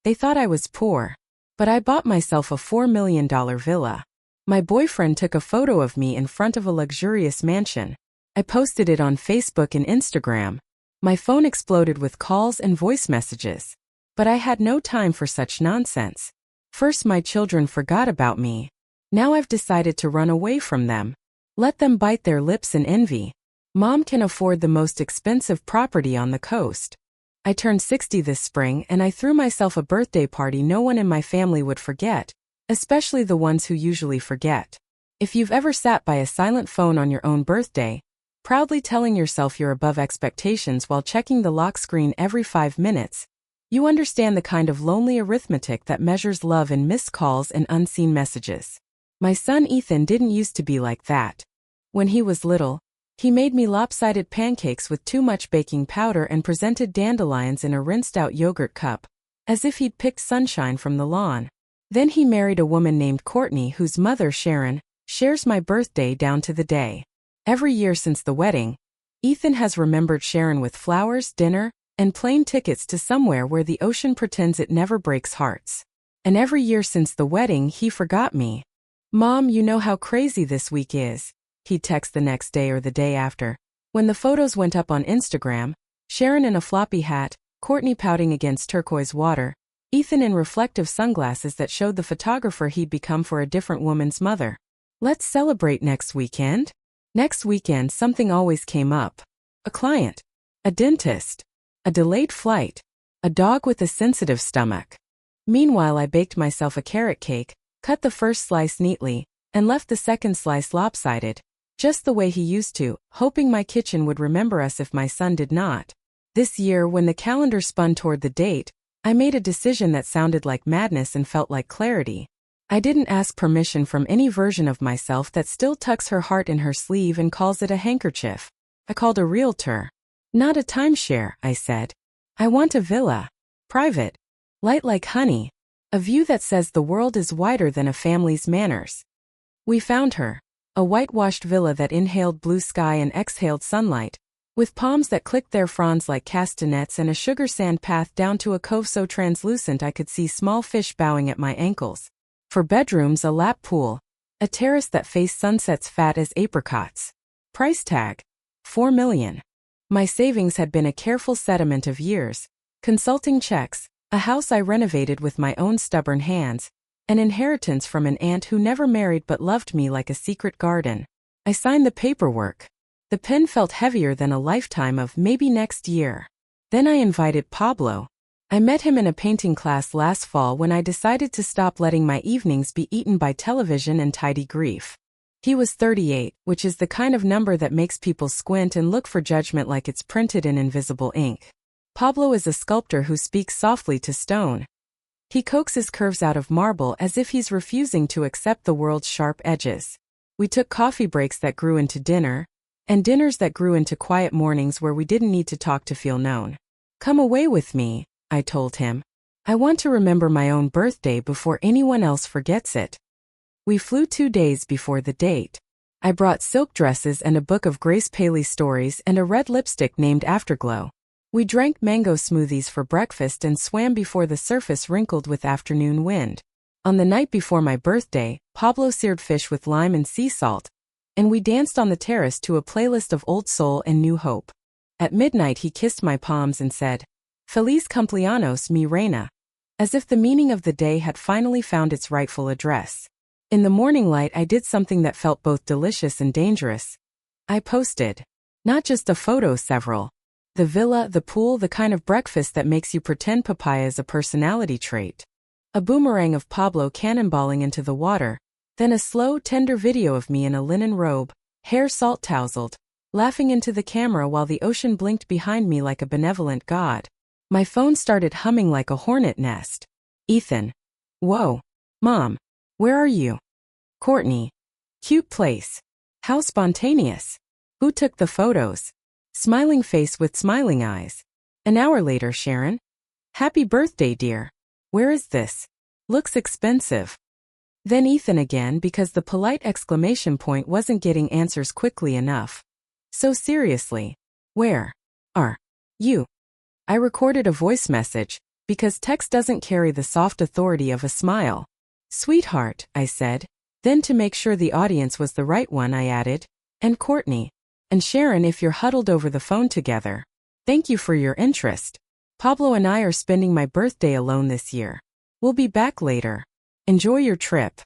They thought I was poor. But I bought myself a $4 million villa. My boyfriend took a photo of me in front of a luxurious mansion. I posted it on Facebook and Instagram. My phone exploded with calls and voice messages. But I had no time for such nonsense. First, my children forgot about me. Now I've decided to run away from them. Let them bite their lips in envy. Mom can afford the most expensive property on the coast. I turned 60 this spring and I threw myself a birthday party no one in my family would forget, especially the ones who usually forget. If you've ever sat by a silent phone on your own birthday, proudly telling yourself you're above expectations while checking the lock screen every 5 minutes, you understand the kind of lonely arithmetic that measures love in missed calls and unseen messages. My son Ethan didn't used to be like that. When he was little, he made me lopsided pancakes with too much baking powder and presented dandelions in a rinsed-out yogurt cup, as if he'd picked sunshine from the lawn. Then he married a woman named Courtney whose mother, Sharon, shares my birthday down to the day. Every year since the wedding, Ethan has remembered Sharon with flowers, dinner, and plane tickets to somewhere where the ocean pretends it never breaks hearts. And every year since the wedding, he forgot me. Mom, you know how crazy this week is. He'd text the next day or the day after. When the photos went up on Instagram, Sharon in a floppy hat, Courtney pouting against turquoise water, Ethan in reflective sunglasses that showed the photographer he'd become for a different woman's mother. Let's celebrate next weekend. Next weekend something always came up. A client. A dentist. A delayed flight. A dog with a sensitive stomach. Meanwhile, I baked myself a carrot cake, cut the first slice neatly, and left the second slice lopsided, just the way he used to, hoping my kitchen would remember us if my son did not. This year, when the calendar spun toward the date, I made a decision that sounded like madness and felt like clarity. I didn't ask permission from any version of myself that still tucks her heart in her sleeve and calls it a handkerchief. I called a realtor. Not a timeshare, I said. I want a villa. Private. Light like honey. A view that says the world is wider than a family's manners. We found her. A whitewashed villa that inhaled blue sky and exhaled sunlight, with palms that clicked their fronds like castanets and a sugar sand path down to a cove so translucent I could see small fish bowing at my ankles. For bedrooms, a lap pool, a terrace that faced sunsets fat as apricots. Price tag, $4 million. My savings had been a careful sediment of years, consulting checks, a house I renovated with my own stubborn hands, an inheritance from an aunt who never married but loved me like a secret garden. I signed the paperwork. The pen felt heavier than a lifetime of maybe next year. Then I invited Pablo. I met him in a painting class last fall when I decided to stop letting my evenings be eaten by television and tidy grief. He was 38, which is the kind of number that makes people squint and look for judgment like it's printed in invisible ink. Pablo is a sculptor who speaks softly to stone. He coaxes curves out of marble as if he's refusing to accept the world's sharp edges. We took coffee breaks that grew into dinner, and dinners that grew into quiet mornings where we didn't need to talk to feel known. Come away with me, I told him. I want to remember my own birthday before anyone else forgets it. We flew 2 days before the date. I brought silk dresses and a book of Grace Paley stories and a red lipstick named Afterglow. We drank mango smoothies for breakfast and swam before the surface wrinkled with afternoon wind. On the night before my birthday, Pablo seared fish with lime and sea salt, and we danced on the terrace to a playlist of Old Soul and New Hope. At midnight he kissed my palms and said, "Feliz cumpleaños, mi reina," as if the meaning of the day had finally found its rightful address. In the morning light I did something that felt both delicious and dangerous. I posted. Not just a photo, several. The villa, the pool, the kind of breakfast that makes you pretend papaya is a personality trait. A boomerang of Pablo cannonballing into the water, then a slow, tender video of me in a linen robe, hair salt-tousled, laughing into the camera while the ocean blinked behind me like a benevolent god. My phone started humming like a hornet nest. Ethan. Whoa. Mom. Where are you? Courtney. Cute place. How spontaneous. Who took the photos? Smiling face with smiling eyes. An hour later, Sharon. Happy birthday, dear. Where is this? Looks expensive. Then Ethan again because the polite exclamation point wasn't getting answers quickly enough. So seriously. Where are you? I recorded a voice message, Because text doesn't carry the soft authority of a smile. Sweetheart, I said. Then to make sure the audience was the right one, I added, and Courtney. And Sharon, if you're huddled over the phone together. Thank you for your interest. Pablo and I are spending my birthday alone this year. We'll be back later. Enjoy your trip.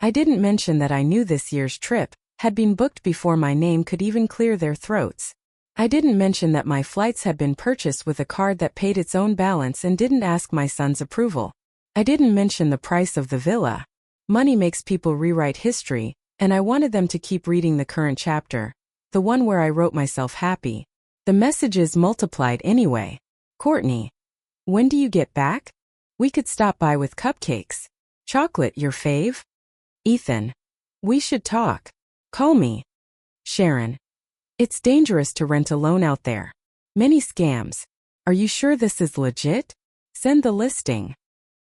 I didn't mention that I knew this year's trip had been booked before my name could even clear their throats. I didn't mention that my flights had been purchased with a card that paid its own balance and didn't ask my son's approval. I didn't mention the price of the villa. Money makes people rewrite history, and I wanted them to keep reading the current chapter, the one where I wrote myself happy. The messages multiplied anyway. Courtney. When do you get back? We could stop by with cupcakes. Chocolate, your fave? Ethan. We should talk. Call me. Sharon. It's dangerous to rent alone out there. Many scams. Are you sure this is legit? Send the listing.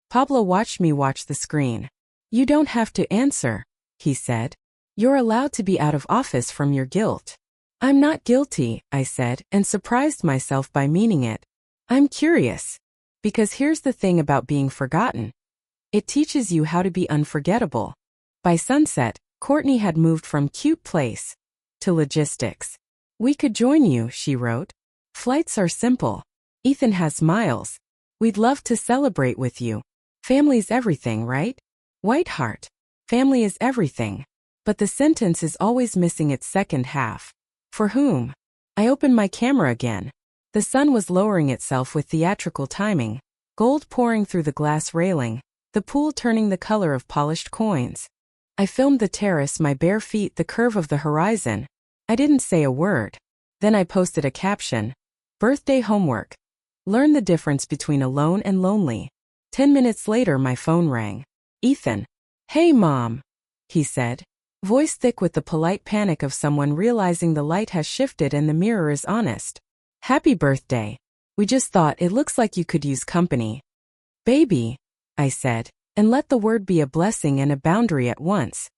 Pablo watched me watch the screen. You don't have to answer, he said. You're allowed to be out of office from your guilt. I'm not guilty, I said, and surprised myself by meaning it. I'm curious. Because here's the thing about being forgotten. It teaches you how to be unforgettable. By sunset, Courtney had moved from cute place to logistics. We could join you, she wrote. Flights are simple. Ethan has miles. We'd love to celebrate with you. Family's everything, right? Whiteheart. Family is everything. But the sentence is always missing its second half. For whom? I opened my camera again. The sun was lowering itself with theatrical timing, gold pouring through the glass railing, the pool turning the color of polished coins. I filmed the terrace, my bare feet, the curve of the horizon. I didn't say a word. Then I posted a caption. Birthday homework. Learn the difference between alone and lonely. 10 minutes later my phone rang. Ethan. Hey Mom, he said. Voice thick with the polite panic of someone realizing the light has shifted and the mirror is honest. Happy birthday. We just thought it looks like you could use company. Baby, I said, and let the word be a blessing and a boundary at once.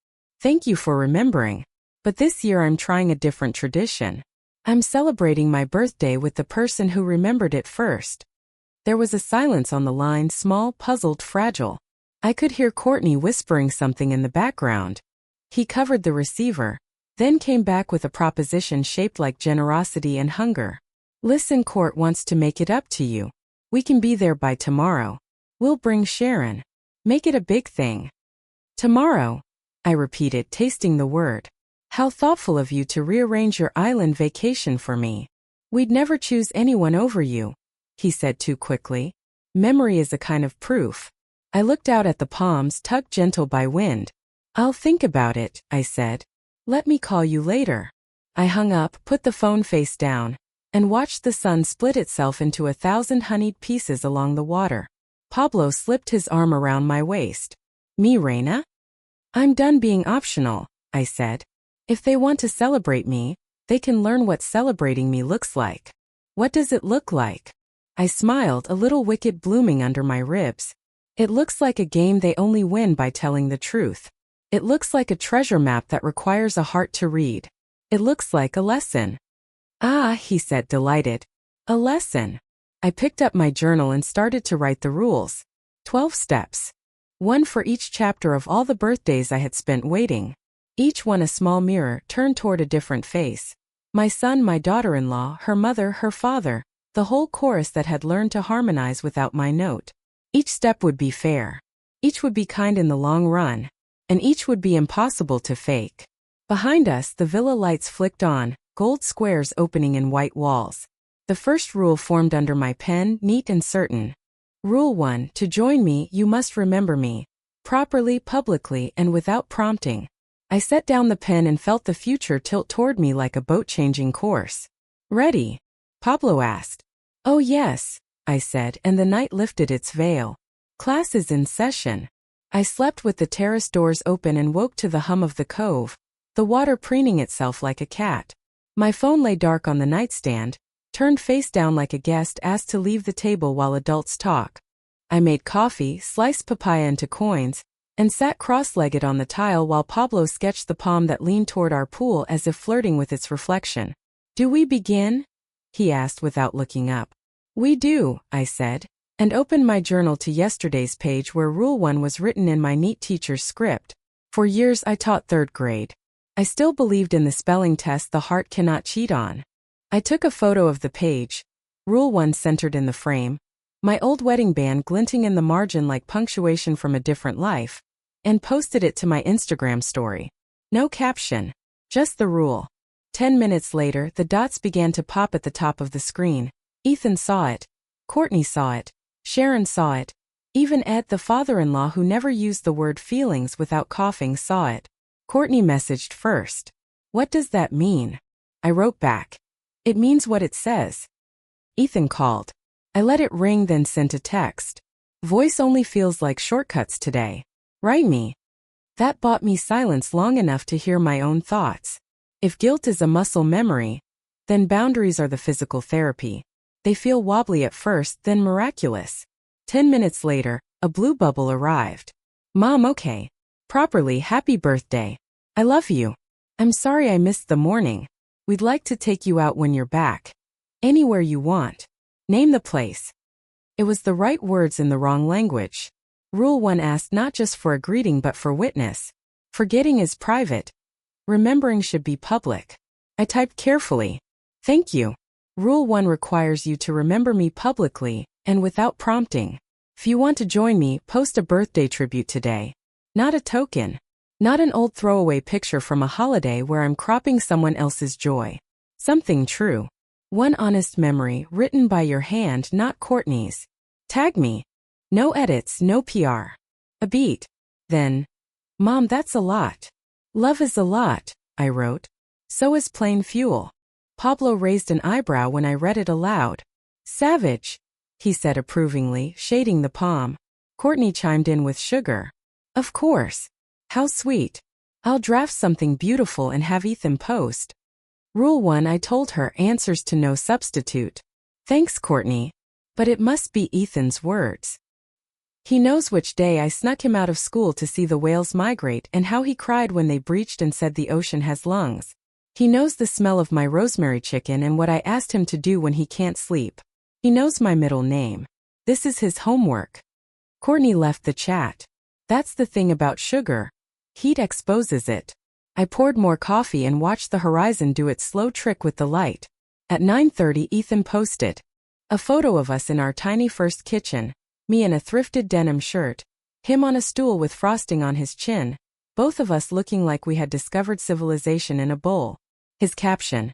Thank you for remembering. But this year I'm trying a different tradition. I'm celebrating my birthday with the person who remembered it first. There was a silence on the line, small, puzzled, fragile. I could hear Courtney whispering something in the background. He covered the receiver, then came back with a proposition shaped like generosity and hunger. Listen, Court wants to make it up to you. We can be there by tomorrow. We'll bring Sharon. Make it a big thing. Tomorrow, I repeated, tasting the word. How thoughtful of you to rearrange your island vacation for me. We'd never choose anyone over you, he said too quickly. Memory is a kind of proof. I looked out at the palms, tugged gentle by wind. I'll think about it, I said. Let me call you later. I hung up, put the phone face down, and watched the sun split itself into 1,000 honeyed pieces along the water. Pablo slipped his arm around my waist. Me, Reina? I'm done being optional, I said. If they want to celebrate me, they can learn what celebrating me looks like. What does it look like? I smiled, a little wicked blooming under my ribs. It looks like a game they only win by telling the truth. It looks like a treasure map that requires a heart to read. It looks like a lesson. Ah, he said, delighted. A lesson. I picked up my journal and started to write the rules. 12 steps. One for each chapter of all the birthdays I had spent waiting. Each one a small mirror turned toward a different face. My son, my daughter-in-law, her mother, her father, the whole chorus that had learned to harmonize without my note. Each step would be fair. Each would be kind in the long run. And each would be impossible to fake. Behind us, the villa lights flicked on, gold squares opening in white walls. The first rule formed under my pen, neat and certain. Rule 1, to join me, you must remember me. Properly, publicly, and without prompting. I set down the pen and felt the future tilt toward me like a boat changing course. Ready? Pablo asked. Oh yes, I said, and the night lifted its veil. Class is in session. I slept with the terrace doors open and woke to the hum of the cove, the water preening itself like a cat. My phone lay dark on the nightstand, turned face down like a guest asked to leave the table while adults talk. I made coffee, sliced papaya into coins, and sat cross-legged on the tile while Pablo sketched the palm that leaned toward our pool as if flirting with its reflection. Do we begin? He asked without looking up. We do, I said. and opened my journal to yesterday's page where Rule 1 was written in my neat teacher's script. For years I taught 3rd grade. I still believed in the spelling test the heart cannot cheat on. I took a photo of the page, Rule 1 centered in the frame, my old wedding band glinting in the margin like punctuation from a different life, and posted it to my Instagram story. No caption, just the rule. 10 minutes later, the dots began to pop at the top of the screen. Ethan saw it. Courtney saw it. Sharon saw it. Even Ed, the father-in-law who never used the word feelings without coughing, saw it. Courtney messaged first. What does that mean? I wrote back. It means what it says. Ethan called. I let it ring, then sent a text. Voice only feels like shortcuts today. Write me. That bought me silence long enough to hear my own thoughts. If guilt is a muscle memory, then boundaries are the physical therapy. They feel wobbly at first, then miraculous. 10 minutes later, a blue bubble arrived. Mom, okay. Properly, happy birthday. I love you. I'm sorry I missed the morning. We'd like to take you out when you're back. Anywhere you want. Name the place. It was the right words in the wrong language. Rule 1 asked not just for a greeting but for witness. Forgetting is private. Remembering should be public. I typed carefully. Thank you. Rule 1 requires you to remember me publicly and without prompting. If you want to join me, post a birthday tribute today. Not a token. Not an old throwaway picture from a holiday where I'm cropping someone else's joy. Something true. One honest memory written by your hand, not Courtney's. Tag me. No edits, no PR. A beat. Then, Mom, that's a lot. Love is a lot, I wrote. So is plain fuel. Pablo raised an eyebrow when I read it aloud. Savage, he said approvingly, shading the palm. Courtney chimed in with sugar. Of course. How sweet. I'll draft something beautiful and have Ethan post. Rule 1, I told her, answers to no substitute. Thanks, Courtney. But it must be Ethan's words. He knows which day I snuck him out of school to see the whales migrate and how he cried when they breached and said the ocean has lungs. He knows the smell of my rosemary chicken and what I asked him to do when he can't sleep. He knows my middle name. This is his homework. Courtney left the chat. That's the thing about sugar. Heat exposes it. I poured more coffee and watched the horizon do its slow trick with the light. At 9:30, Ethan posted a photo of us in our tiny first kitchen. Me in a thrifted denim shirt, him on a stool with frosting on his chin, both of us looking like we had discovered civilization in a bowl. His caption.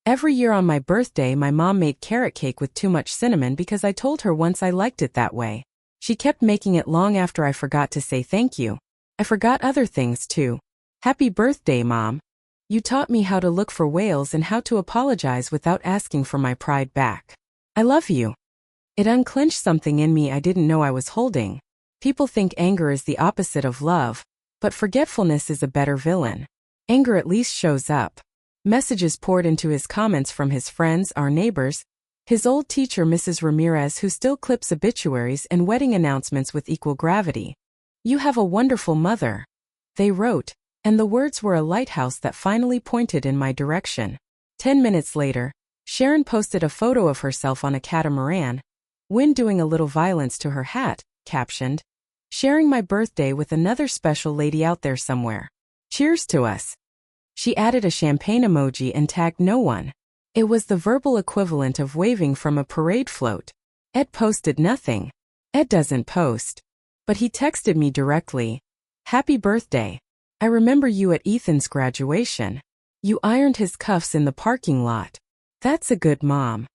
Every year on my birthday my mom made carrot cake with too much cinnamon because I told her once I liked it that way. She kept making it long after I forgot to say thank you. I forgot other things too. Happy birthday, Mom. You taught me how to look for whales and how to apologize without asking for my pride back. I love you. It unclenched something in me I didn't know I was holding. People think anger is the opposite of love, but forgetfulness is a better villain. Anger at least shows up. Messages poured into his comments from his friends, our neighbors, his old teacher Mrs. Ramirez, who still clips obituaries and wedding announcements with equal gravity. You have a wonderful mother, they wrote, and the words were a lighthouse that finally pointed in my direction. 10 minutes later, Sharon posted a photo of herself on a catamaran, wind doing a little violence to her hat, captioned, sharing my birthday with another special lady out there somewhere. Cheers to us. She added a champagne emoji and tagged no one. It was the verbal equivalent of waving from a parade float. Ed posted nothing. Ed doesn't post. But he texted me directly. Happy birthday. I remember you at Ethan's graduation. You ironed his cuffs in the parking lot. That's a good mom.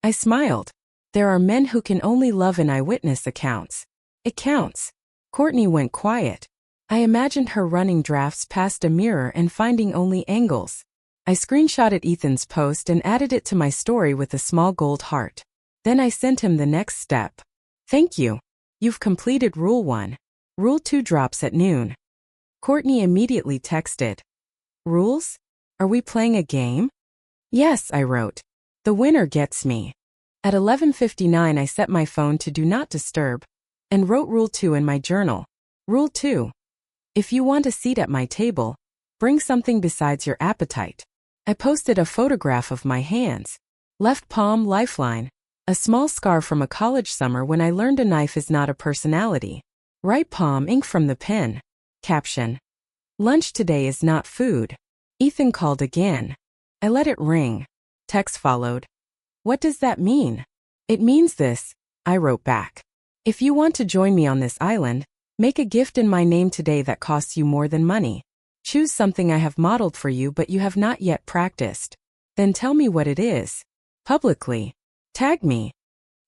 I smiled. There are men who can only love in eyewitness accounts. It counts. Courtney went quiet. I imagined her running drafts past a mirror and finding only angles. I screenshotted Ethan's post and added it to my story with a small gold heart. Then I sent him the next step. Thank you. You've completed Rule 1. Rule 2 drops at noon. Courtney immediately texted. Rules? Are we playing a game? Yes, I wrote. The winner gets me. At 11:59 I set my phone to Do Not Disturb and wrote Rule 2 in my journal. Rule 2. If you want a seat at my table, bring something besides your appetite. I posted a photograph of my hands. Left palm lifeline, A small scar from a college summer when I learned a knife is not a personality. Right palm ink from the pen. Caption. Lunch today is not food. Ethan called again. I let it ring. Text followed. What does that mean? It means this, I wrote back. If you want to join me on this island, make a gift in my name today that costs you more than money. Choose something I have modeled for you but you have not yet practiced. Then tell me what it is. Publicly. Tag me.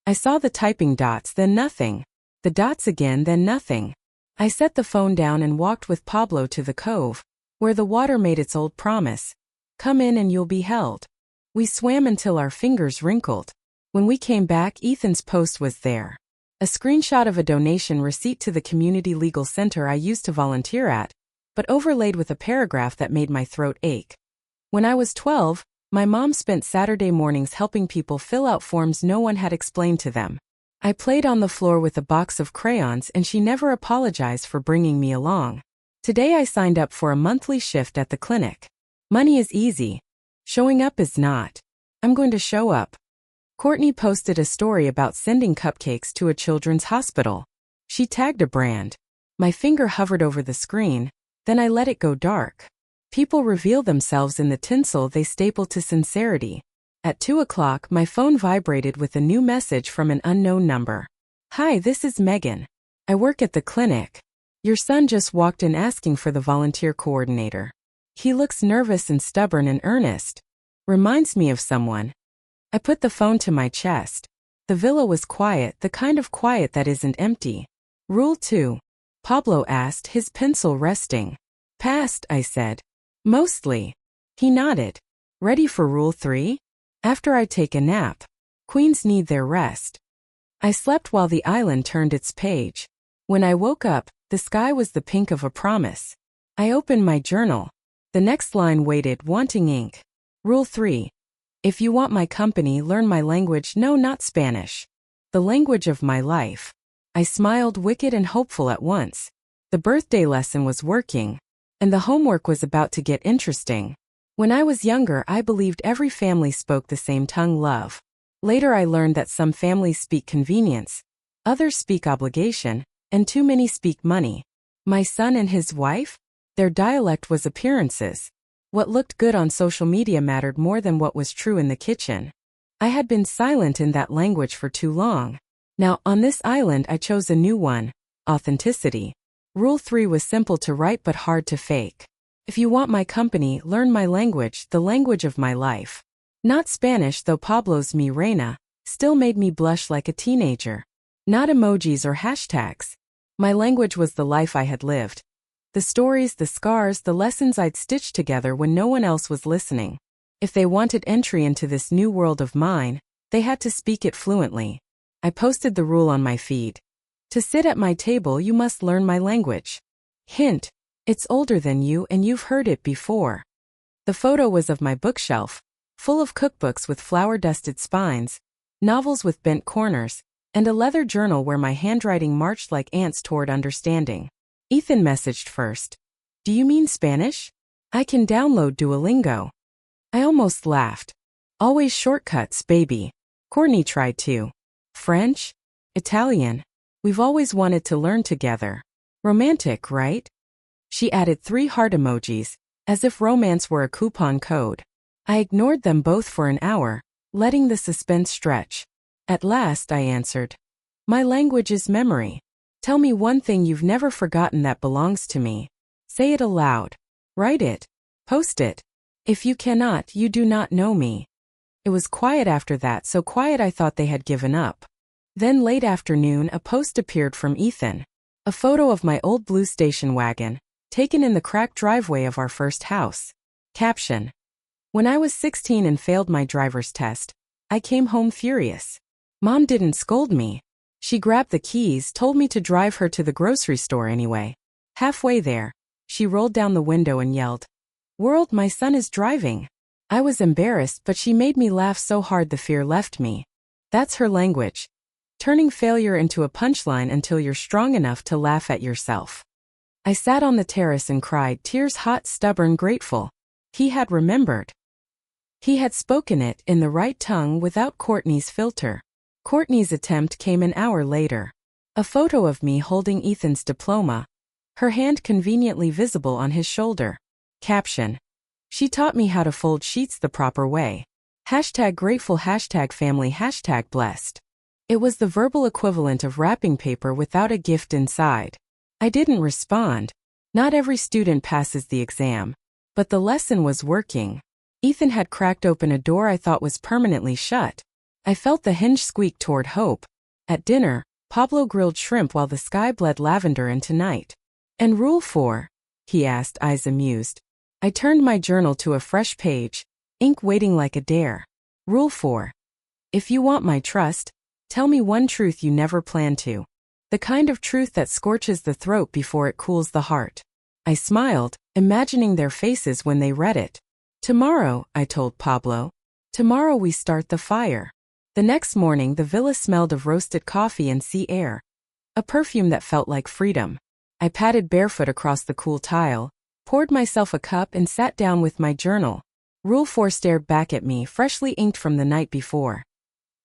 I saw the typing dots, then nothing. The dots again, then nothing. I set the phone down and walked with Pablo to the cove, where the water made its old promise. Come in and you'll be held. We swam until our fingers wrinkled. When we came back, Ethan's post was there. A screenshot of a donation receipt to the community legal center I used to volunteer at, but overlaid with a paragraph that made my throat ache. When I was 12, my mom spent Saturday mornings helping people fill out forms no one had explained to them. I played on the floor with a box of crayons and she never apologized for bringing me along. Today I signed up for a monthly shift at the clinic. Money is easy. Showing up is not. I'm going to show up. Courtney posted a story about sending cupcakes to a children's hospital. She tagged a brand. My finger hovered over the screen, then I let it go dark. People reveal themselves in the tinsel they staple to sincerity. At 2 o'clock, my phone vibrated with a new message from an unknown number. Hi, this is Megan. I work at the clinic. Your son just walked in asking for the volunteer coordinator. He looks nervous and stubborn and earnest. Reminds me of someone. I put the phone to my chest. The villa was quiet, the kind of quiet that isn't empty. Rule 2. Pablo asked, his pencil resting. Passed, I said. Mostly. He nodded. Ready for Rule 3? After I take a nap. Queens need their rest. I slept while the island turned its page. When I woke up, the sky was the pink of a promise. I opened my journal. The next line waited, wanting ink. Rule 3. If you want my company, learn my language. No, not Spanish. The language of my life. I smiled, wicked and hopeful at once. The birthday lesson was working. And the homework was about to get interesting. When I was younger, I believed every family spoke the same tongue, love. Later I learned that some families speak convenience, others speak obligation, and too many speak money. My son and his wife? Their dialect was appearances. What looked good on social media mattered more than what was true in the kitchen. I had been silent in that language for too long. Now, on this island I chose a new one, authenticity. Rule 3 was simple to write but hard to fake. If you want my company, learn my language, the language of my life. Not Spanish, though Pablo's mi reina still made me blush like a teenager. Not emojis or hashtags. My language was the life I had lived. The stories, the scars, the lessons I'd stitched together when no one else was listening. If they wanted entry into this new world of mine, they had to speak it fluently. I posted the rule on my feed. To sit at my table, you must learn my language. Hint. It's older than you and you've heard it before. The photo was of my bookshelf, full of cookbooks with flour-dusted spines, novels with bent corners, and a leather journal where my handwriting marched like ants toward understanding. Ethan messaged first. Do you mean Spanish? I can download Duolingo. I almost laughed. Always shortcuts, baby. Courtney tried too. French? Italian? We've always wanted to learn together. Romantic, right? She added 3 heart emojis, as if romance were a coupon code. I ignored them both for an hour, letting the suspense stretch. At last I answered. My language is memory. Tell me one thing you've never forgotten that belongs to me. Say it aloud. Write it. Post it. If you cannot, you do not know me. It was quiet after that, so quiet I thought they had given up. Then late afternoon a post appeared from Ethan. A photo of my old blue station wagon, taken in the cracked driveway of our first house. Caption. When I was 16 and failed my driver's test, I came home furious. Mom didn't scold me. She grabbed the keys, told me to drive her to the grocery store anyway. Halfway there, she rolled down the window and yelled, "World, my son is driving." I was embarrassed, but she made me laugh so hard the fear left me. That's her language. Turning failure into a punchline until you're strong enough to laugh at yourself. I sat on the terrace and cried, tears hot, stubborn, grateful. He had remembered. He had spoken it in the right tongue without Courtney's filter. Courtney's attempt came an hour later. A photo of me holding Ethan's diploma, her hand conveniently visible on his shoulder. Caption: she taught me how to fold sheets the proper way. #grateful, #family, #blessed. It was the verbal equivalent of wrapping paper without a gift inside. I didn't respond. Not every student passes the exam. But the lesson was working. Ethan had cracked open a door I thought was permanently shut. I felt the hinge squeak toward hope. At dinner, Pablo grilled shrimp while the sky bled lavender into night. "And rule 4? He asked, eyes amused. I turned my journal to a fresh page, ink waiting like a dare. Rule 4. If you want my trust, tell me one truth you never planned to. The kind of truth that scorches the throat before it cools the heart." I smiled, imagining their faces when they read it. "Tomorrow," I told Pablo. "Tomorrow we start the fire." The next morning the villa smelled of roasted coffee and sea air. A perfume that felt like freedom. I padded barefoot across the cool tile, poured myself a cup and sat down with my journal. Rule 4 stared back at me, freshly inked from the night before.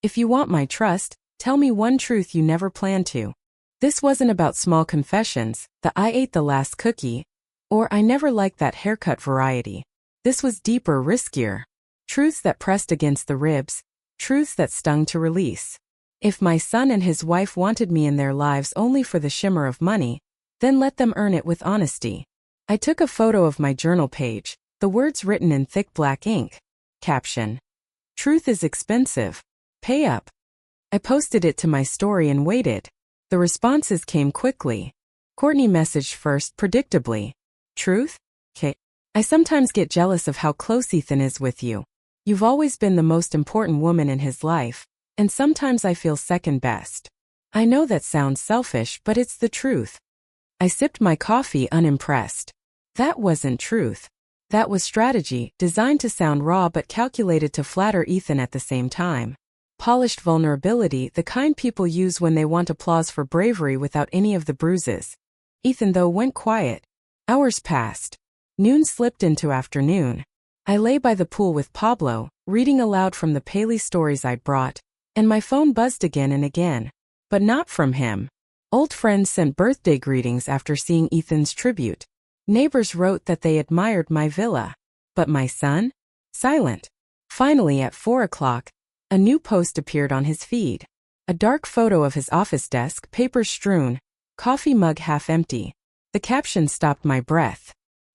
If you want my trust, tell me one truth you never planned to. This wasn't about small confessions, the "I ate the last cookie," or "I never liked that haircut" variety. This was deeper, riskier. Truths that pressed against the ribs, truths that stung to release. If my son and his wife wanted me in their lives only for the shimmer of money, then let them earn it with honesty. I took a photo of my journal page, the words written in thick black ink. Caption: truth is expensive. Pay up. I posted it to my story and waited. The responses came quickly. Courtney messaged first, predictably. "Truth? K. I sometimes get jealous of how close Ethan is with you. You've always been the most important woman in his life, and sometimes I feel second best. I know that sounds selfish, but it's the truth." I sipped my coffee, unimpressed. That wasn't truth. That was strategy, designed to sound raw but calculated to flatter Ethan at the same time. Polished vulnerability, the kind people use when they want applause for bravery without any of the bruises. Ethan, though, went quiet. Hours passed. Noon slipped into afternoon. I lay by the pool with Pablo, reading aloud from the Paley stories I'd brought, and my phone buzzed again and again. But not from him. Old friends sent birthday greetings after seeing Ethan's tribute. Neighbors wrote that they admired my villa. But my son? Silent. Finally, at 4 o'clock, a new post appeared on his feed. A dark photo of his office desk, papers strewn, coffee mug half empty. The caption stopped my breath.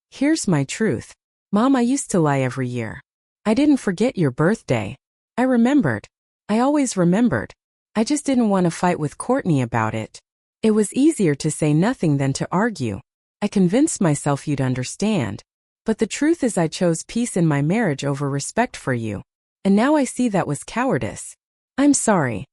"Here's my truth. Mom, I used to lie every year. I didn't forget your birthday. I remembered. I always remembered. I just didn't want to fight with Courtney about it. It was easier to say nothing than to argue. I convinced myself you'd understand. But the truth is I chose peace in my marriage over respect for you. And now I see that was cowardice. I'm sorry."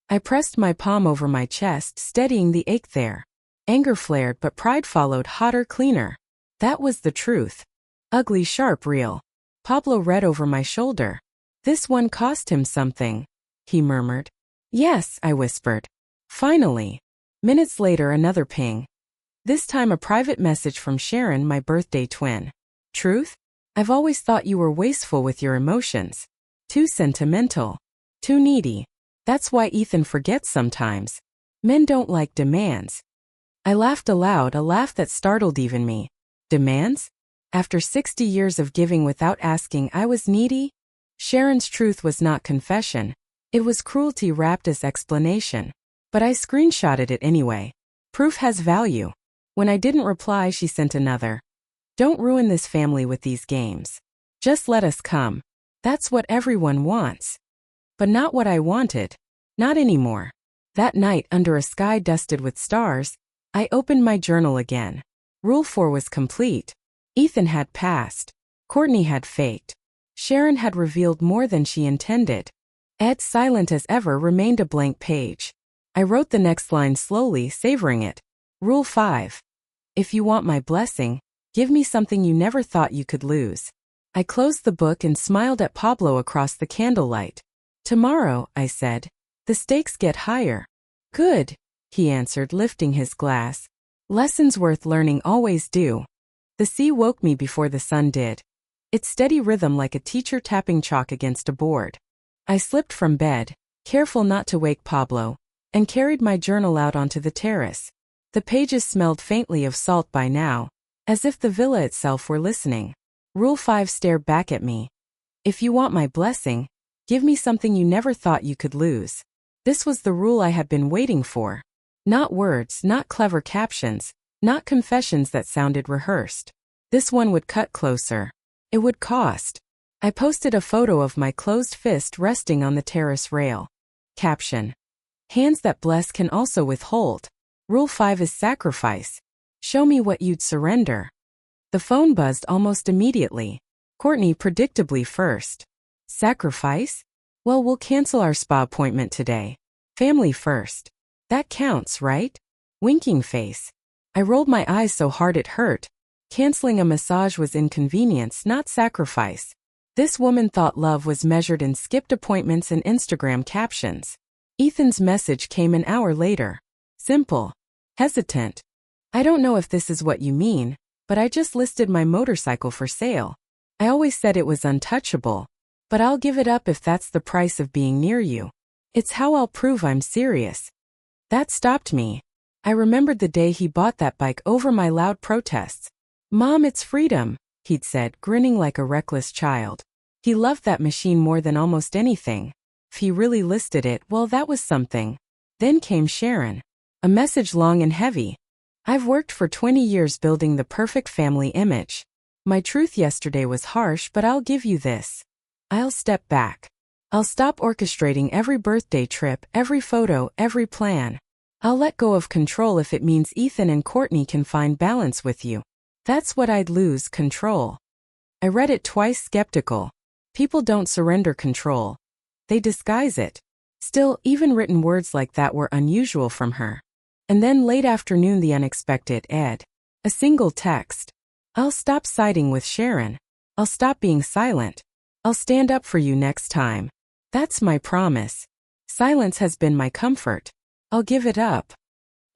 I pressed my palm over my chest, steadying the ache there. Anger flared, but pride followed, hotter, cleaner. That was the truth. Ugly, sharp, real. Pablo read over my shoulder. "This one cost him something," he murmured. "Yes," I whispered. Finally. Minutes later, another ping. This time a private message from Sharon, my birthday twin. "Truth? I've always thought you were wasteful with your emotions. Too sentimental. Too needy. That's why Ethan forgets sometimes. Men don't like demands." I laughed aloud, a laugh that startled even me. Demands? After 60 years of giving without asking, I was needy? Sharon's truth was not confession. It was cruelty wrapped as explanation. But I screenshotted it anyway. Proof has value. When I didn't reply, she sent another. "Don't ruin this family with these games. Just let us come. That's what everyone wants." But not what I wanted. Not anymore. That night, under a sky dusted with stars, I opened my journal again. Rule 4 was complete. Ethan had passed. Courtney had faked. Sharon had revealed more than she intended. Ed, silent as ever, remained a blank page. I wrote the next line slowly, savoring it. Rule 5. If you want my blessing, give me something you never thought you could lose. I closed the book and smiled at Pablo across the candlelight. "Tomorrow," I said, "the stakes get higher." "Good," he answered, lifting his glass. "Lessons worth learning always do." The sea woke me before the sun did. Its steady rhythm like a teacher tapping chalk against a board. I slipped from bed, careful not to wake Pablo, and carried my journal out onto the terrace. The pages smelled faintly of salt by now, as if the villa itself were listening. Rule 5 stared back at me. If you want my blessing, give me something you never thought you could lose. This was the rule I had been waiting for. Not words, not clever captions, not confessions that sounded rehearsed. This one would cut closer. It would cost. I posted a photo of my closed fist resting on the terrace rail. Caption: hands that bless can also withhold. Rule 5 is sacrifice. Show me what you'd surrender. The phone buzzed almost immediately. Courtney predictably first. Sacrifice? Well, we'll cancel our spa appointment today. Family first. That counts, right? Winking face. I rolled my eyes so hard it hurt. Canceling a massage was inconvenience, not sacrifice. This woman thought love was measured in skipped appointments and Instagram captions. Ethan's message came an hour later. Simple. Hesitant. I don't know if this is what you mean, but I just listed my motorcycle for sale. I always said it was untouchable, but I'll give it up if that's the price of being near you. It's how I'll prove I'm serious. That stopped me. I remembered the day he bought that bike over my loud protests. Mom, it's freedom, he'd said, grinning like a reckless child. He loved that machine more than almost anything. If he really listed it, well, that was something. Then came Sharon. A message long and heavy. I've worked for 20 years building the perfect family image. My truth yesterday was harsh, but I'll give you this. I'll step back. I'll stop orchestrating every birthday trip, every photo, every plan. I'll let go of control if it means Ethan and Courtney can find balance with you. That's what I'd lose, control. I read it twice, skeptical. People don't surrender control. They disguise it. Still, even written words like that were unusual from her. And then late afternoon, the unexpected, Ed. A single text. I'll stop siding with Sharon. I'll stop being silent. I'll stand up for you next time. That's my promise. Silence has been my comfort. I'll give it up.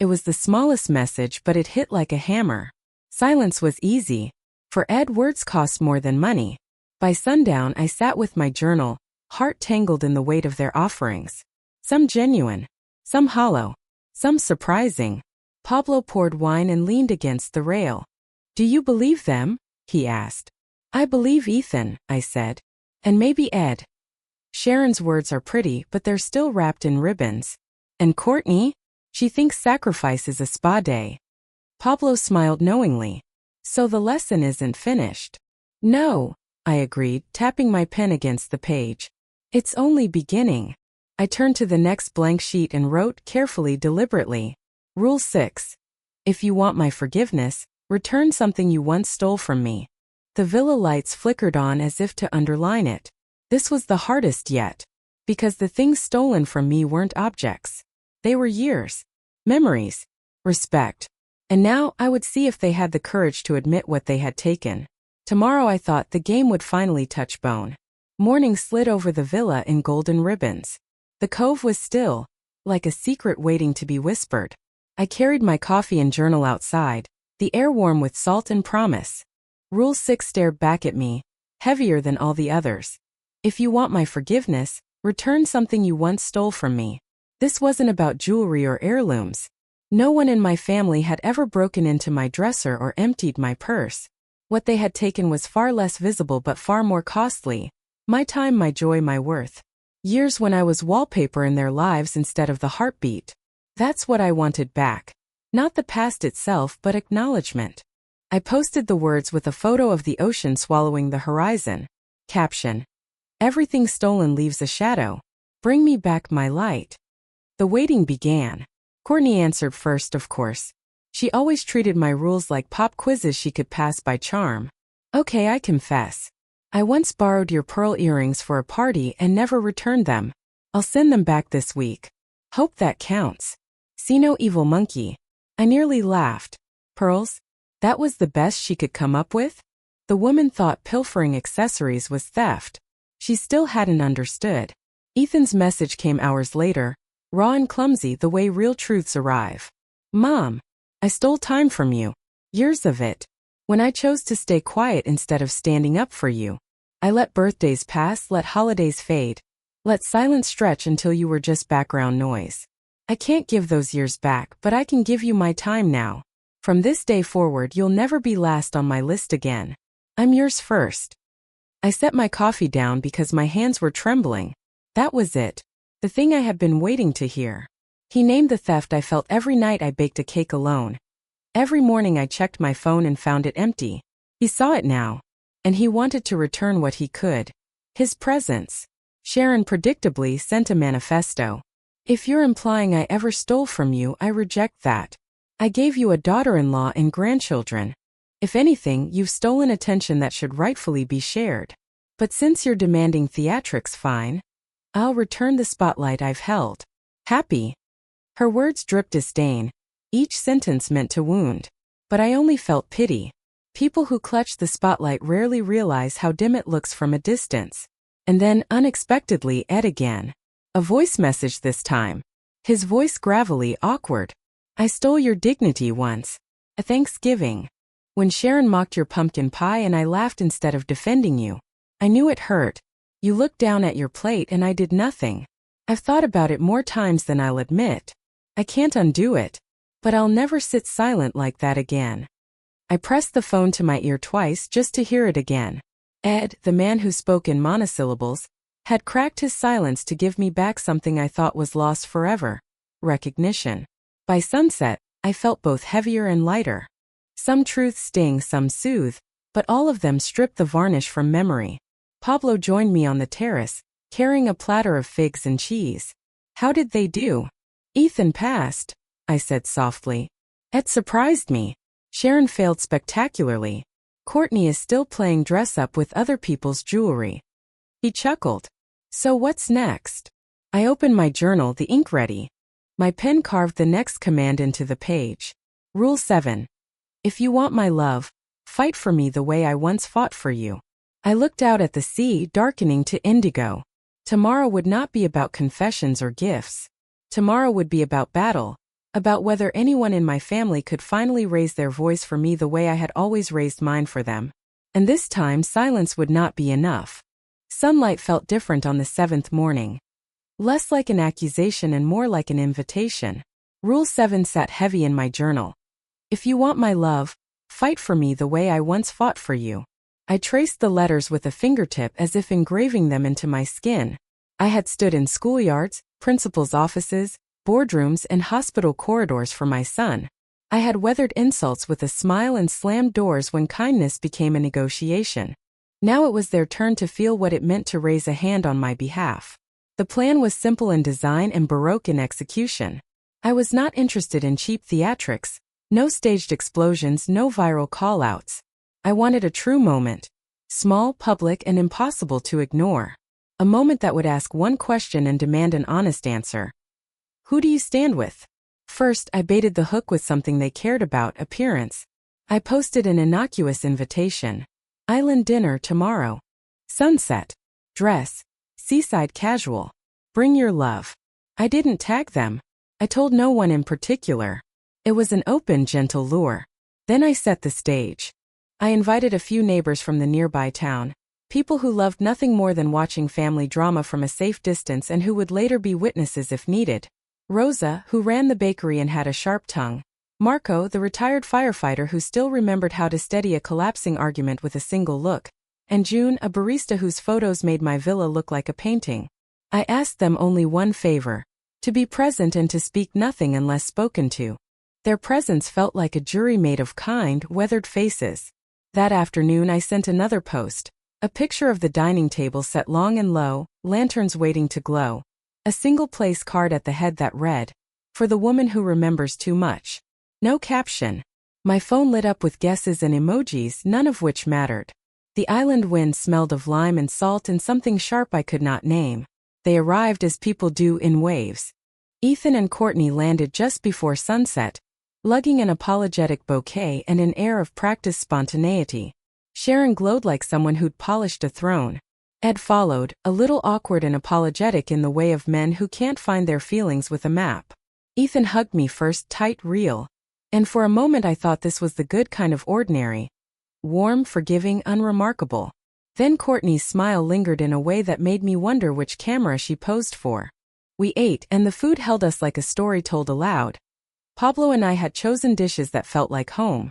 It was the smallest message, but it hit like a hammer. Silence was easy. For Ed, words cost more than money. By sundown, I sat with my journal, heart tangled in the weight of their offerings. Some genuine, some hollow, some surprising. Pablo poured wine and leaned against the rail. Do you believe them? He asked. I believe Ethan, I said. And maybe Ed. Sharon's words are pretty, but they're still wrapped in ribbons. And Courtney? She thinks sacrifice is a spa day. Pablo smiled knowingly. So the lesson isn't finished. No, I agreed, tapping my pen against the page. It's only beginning. I turned to the next blank sheet and wrote carefully, deliberately. Rule 6. If you want my forgiveness, return something you once stole from me. The villa lights flickered on as if to underline it. This was the hardest yet. Because the things stolen from me weren't objects. They were years. Memories. Respect. And now I would see if they had the courage to admit what they had taken. Tomorrow, I thought, the game would finally touch bone. Morning slid over the villa in golden ribbons. The cove was still, like a secret waiting to be whispered. I carried my coffee and journal outside, the air warm with salt and promise. Rule 6 stared back at me, heavier than all the others. If you want my forgiveness, return something you once stole from me. This wasn't about jewelry or heirlooms. No one in my family had ever broken into my dresser or emptied my purse. What they had taken was far less visible but far more costly. My time, my joy, my worth. Years when I was wallpaper in their lives instead of the heartbeat. That's what I wanted back. Not the past itself, but acknowledgement. I posted the words with a photo of the ocean swallowing the horizon. Caption: everything stolen leaves a shadow. Bring me back my light. The waiting began. Courtney answered first, of course. She always treated my rules like pop quizzes she could pass by charm. Okay, I confess. I once borrowed your pearl earrings for a party and never returned them. I'll send them back this week. Hope that counts. See no evil monkey. I nearly laughed. Pearls? That was the best she could come up with? The woman thought pilfering accessories was theft. She still hadn't understood. Ethan's message came hours later, raw and clumsy the way real truths arrive. Mom, I stole time from you. Years of it. When I chose to stay quiet instead of standing up for you. I let birthdays pass, let holidays fade. Let silence stretch until you were just background noise. I can't give those years back, but I can give you my time now. From this day forward, you'll never be last on my list again. I'm yours first. I set my coffee down because my hands were trembling. That was it. The thing I had been waiting to hear. He named the theft I felt every night I baked a cake alone. Every morning I checked my phone and found it empty. He saw it now. And he wanted to return what he could. His presence. Sharon predictably sent a manifesto. If you're implying I ever stole from you, I reject that. I gave you a daughter-in-law and grandchildren. If anything, you've stolen attention that should rightfully be shared. But since you're demanding theatrics, fine. I'll return the spotlight I've held. Happy? Her words dripped disdain. Each sentence meant to wound. But I only felt pity. People who clutch the spotlight rarely realize how dim it looks from a distance. And then, unexpectedly, Ed again. A voice message this time. His voice gravelly, awkward. I stole your dignity once. A Thanksgiving. When Sharon mocked your pumpkin pie and I laughed instead of defending you. I knew it hurt. You looked down at your plate and I did nothing. I've thought about it more times than I'll admit. I can't undo it. But I'll never sit silent like that again. I pressed the phone to my ear twice just to hear it again. Ed, the man who spoke in monosyllables, had cracked his silence to give me back something I thought was lost forever. Recognition. By sunset, I felt both heavier and lighter. Some truths sting, some soothe, but all of them strip the varnish from memory. Pablo joined me on the terrace, carrying a platter of figs and cheese. How did they do? Ethan passed, I said softly. Ed surprised me. Sharon failed spectacularly. Courtney is still playing dress-up with other people's jewelry. He chuckled. So what's next? I opened my journal, the ink ready. My pen carved the next command into the page. Rule 7. If you want my love, fight for me the way I once fought for you. I looked out at the sea, darkening to indigo. Tomorrow would not be about confessions or gifts. Tomorrow would be about battle. About whether anyone in my family could finally raise their voice for me the way I had always raised mine for them. And this time silence would not be enough. Sunlight felt different on the 7th morning. Less like an accusation and more like an invitation. Rule 7 sat heavy in my journal. If you want my love, fight for me the way I once fought for you. I traced the letters with a fingertip as if engraving them into my skin. I had stood in schoolyards, principals' offices, boardrooms and hospital corridors for my son. I had weathered insults with a smile and slammed doors when kindness became a negotiation. Now it was their turn to feel what it meant to raise a hand on my behalf. The plan was simple in design and baroque in execution. I was not interested in cheap theatrics, no staged explosions, no viral call-outs. I wanted a true moment. Small, public, and impossible to ignore. A moment that would ask one question and demand an honest answer. Who do you stand with? First, I baited the hook with something they cared about, appearance. I posted an innocuous invitation. Island dinner tomorrow. Sunset. Dress. Seaside casual. Bring your love. I didn't tag them. I told no one in particular. It was an open, gentle lure. Then I set the stage. I invited a few neighbors from the nearby town. People who loved nothing more than watching family drama from a safe distance and who would later be witnesses if needed. Rosa, who ran the bakery and had a sharp tongue. Marco, the retired firefighter who still remembered how to steady a collapsing argument with a single look. And June, a barista whose photos made my villa look like a painting. I asked them only one favor. To be present and to speak nothing unless spoken to. Their presence felt like a jury made of kind, weathered faces. That afternoon I sent another post. A picture of the dining table set long and low, lanterns waiting to glow. A single place card at the head that read, "For the woman who remembers too much." No caption. My phone lit up with guesses and emojis, none of which mattered. The island wind smelled of lime and salt and something sharp I could not name. They arrived as people do in waves. Ethan and Courtney landed just before sunset, lugging an apologetic bouquet and an air of practiced spontaneity. Sharon glowed like someone who'd polished a throne. Ed followed, a little awkward and apologetic in the way of men who can't find their feelings with a map. Ethan hugged me first, tight, real. And for a moment I thought this was the good kind of ordinary. Warm, forgiving, unremarkable. Then Courtney's smile lingered in a way that made me wonder which camera she posed for. We ate, and the food held us like a story told aloud. Pablo and I had chosen dishes that felt like home.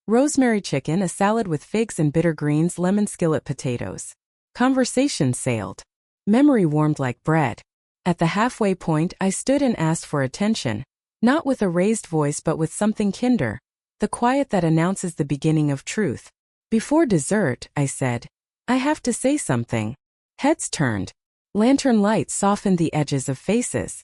Rosemary chicken, a salad with figs and bitter greens, lemon skillet potatoes. Conversation sailed. Memory warmed like bread. At the halfway point, I stood and asked for attention, not with a raised voice but with something kinder, the quiet that announces the beginning of truth. Before dessert, I said, I have to say something. Heads turned. Lantern light softened the edges of faces.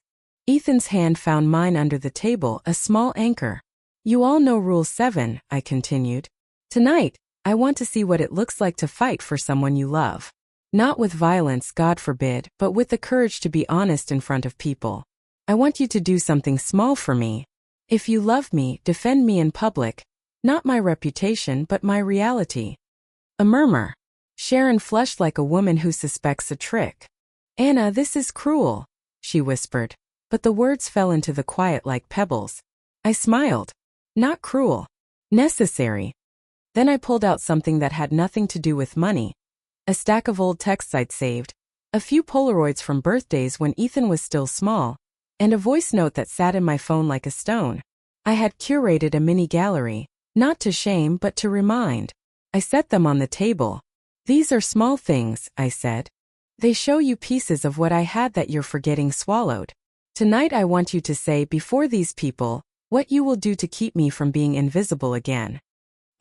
Ethan's hand found mine under the table, a small anchor. You all know Rule 7, I continued. Tonight, I want to see what it looks like to fight for someone you love. Not with violence, God forbid, but with the courage to be honest in front of people. I want you to do something small for me. If you love me, defend me in public. Not my reputation, but my reality. A murmur. Sharon flushed like a woman who suspects a trick. Anna, this is cruel, she whispered, but the words fell into the quiet like pebbles. I smiled. Not cruel. Necessary. Then I pulled out something that had nothing to do with money. A stack of old texts I'd saved, a few Polaroids from birthdays when Ethan was still small, and a voice note that sat in my phone like a stone. I had curated a mini gallery, not to shame but to remind. I set them on the table. These are small things, I said. They show you pieces of what I had that you're forgetting swallowed. Tonight I want you to say before these people, what you will do to keep me from being invisible again.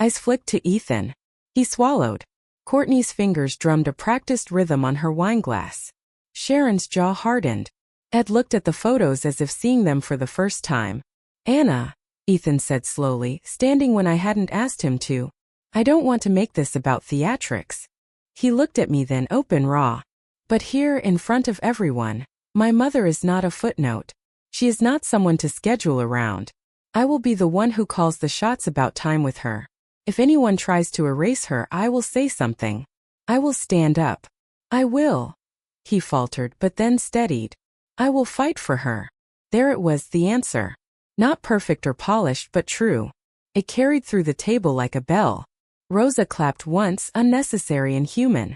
Eyes flicked to Ethan. He swallowed. Courtney's fingers drummed a practiced rhythm on her wineglass. Sharon's jaw hardened. Ed looked at the photos as if seeing them for the first time. Anna, Ethan said slowly, standing when I hadn't asked him to. I don't want to make this about theatrics. He looked at me then open raw. But here, in front of everyone, my mother is not a footnote. She is not someone to schedule around. I will be the one who calls the shots about time with her. If anyone tries to erase her, I will say something. I will stand up. I will. He faltered, but then steadied. I will fight for her. There it was, the answer. Not perfect or polished, but true. It carried through the table like a bell. Rosa clapped once, unnecessary and human.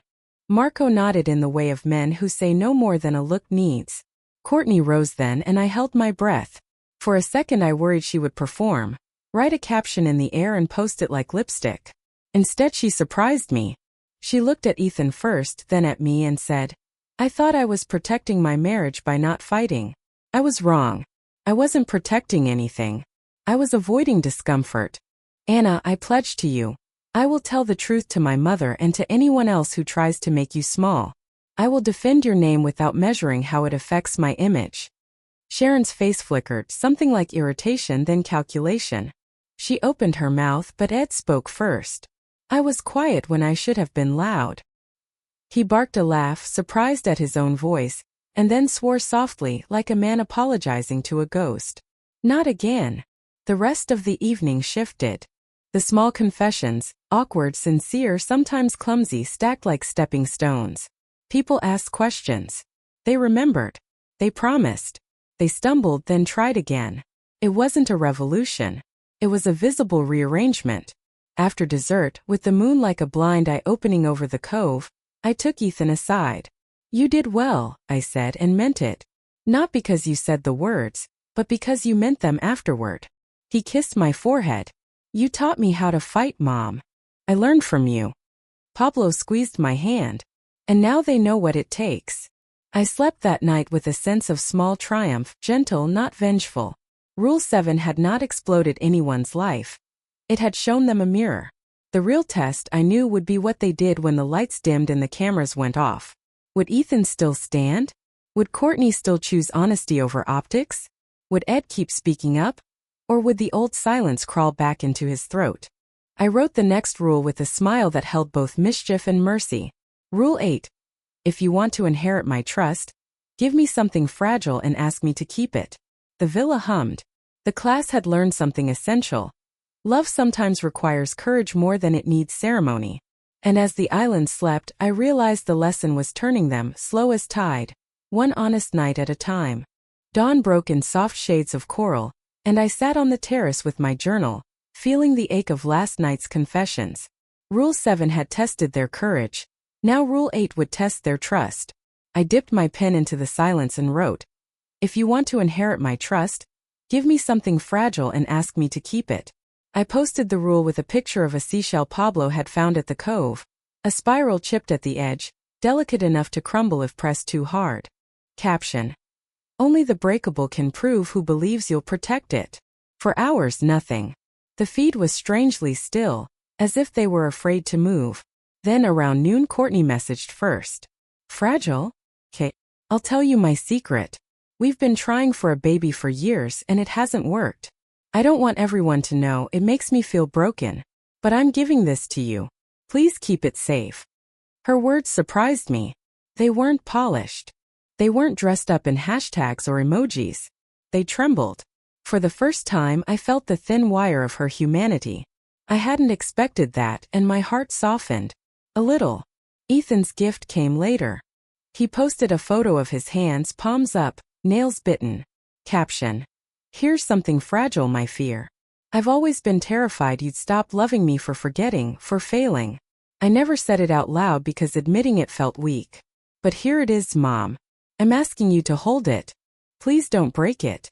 Marco nodded in the way of men who say no more than a look needs. Courtney rose then, and I held my breath. For a second I worried she would perform. Write a caption in the air and post it like lipstick. Instead she surprised me. She looked at Ethan first, then at me and said, I thought I was protecting my marriage by not fighting. I was wrong. I wasn't protecting anything. I was avoiding discomfort. Anna, I pledge to you. I will tell the truth to my mother and to anyone else who tries to make you small. I will defend your name without measuring how it affects my image. Sharon's face flickered, something like irritation then calculation. She opened her mouth, but Ed spoke first. I was quiet when I should have been loud. He barked a laugh, surprised at his own voice, and then swore softly, like a man apologizing to a ghost. Not again. The rest of the evening shifted. The small confessions, awkward, sincere, sometimes clumsy, stacked like stepping stones. People asked questions. They remembered. They promised. They stumbled, then tried again. It wasn't a revolution. It was a visible rearrangement. After dessert, with the moon like a blind eye opening over the cove, I took Ethan aside. You did well, I said, and meant it. Not because you said the words, but because you meant them afterward. He kissed my forehead. You taught me how to fight, Mom. I learned from you. Pablo squeezed my hand. And now they know what it takes. I slept that night with a sense of small triumph, gentle, not vengeful. Rule 7 had not exploded anyone's life. It had shown them a mirror. The real test, I knew, would be what they did when the lights dimmed and the cameras went off. Would Ethan still stand? Would Courtney still choose honesty over optics? Would Ed keep speaking up? Or would the old silence crawl back into his throat? I wrote the next rule with a smile that held both mischief and mercy. Rule 8. If you want to inherit my trust, give me something fragile and ask me to keep it. The villa hummed. The class had learned something essential. Love sometimes requires courage more than it needs ceremony. And as the island slept, I realized the lesson was turning them, slow as tide, one honest night at a time. Dawn broke in soft shades of coral, and I sat on the terrace with my journal, feeling the ache of last night's confessions. Rule 7 had tested their courage. Now Rule 8 would test their trust. I dipped my pen into the silence and wrote, "If you want to inherit my trust, give me something fragile and ask me to keep it." I posted the rule with a picture of a seashell Pablo had found at the cove, a spiral chipped at the edge, delicate enough to crumble if pressed too hard. Caption: "Only the breakable can prove who believes you'll protect it." For hours, nothing. The feed was strangely still, as if they were afraid to move. Then around noon Courtney messaged first. "Fragile? Okay, I'll tell you my secret. We've been trying for a baby for years and it hasn't worked. I don't want everyone to know, it makes me feel broken. But I'm giving this to you. Please keep it safe." Her words surprised me. They weren't polished. They weren't dressed up in hashtags or emojis. They trembled. For the first time I felt the thin wire of her humanity. I hadn't expected that and my heart softened. A little. Ethan's gift came later. He posted a photo of his hands palms up, nails bitten. Caption: "Here's something fragile, my fear. I've always been terrified you'd stop loving me for forgetting, for failing. I never said it out loud because admitting it felt weak. But here it is, Mom. I'm asking you to hold it. Please don't break it."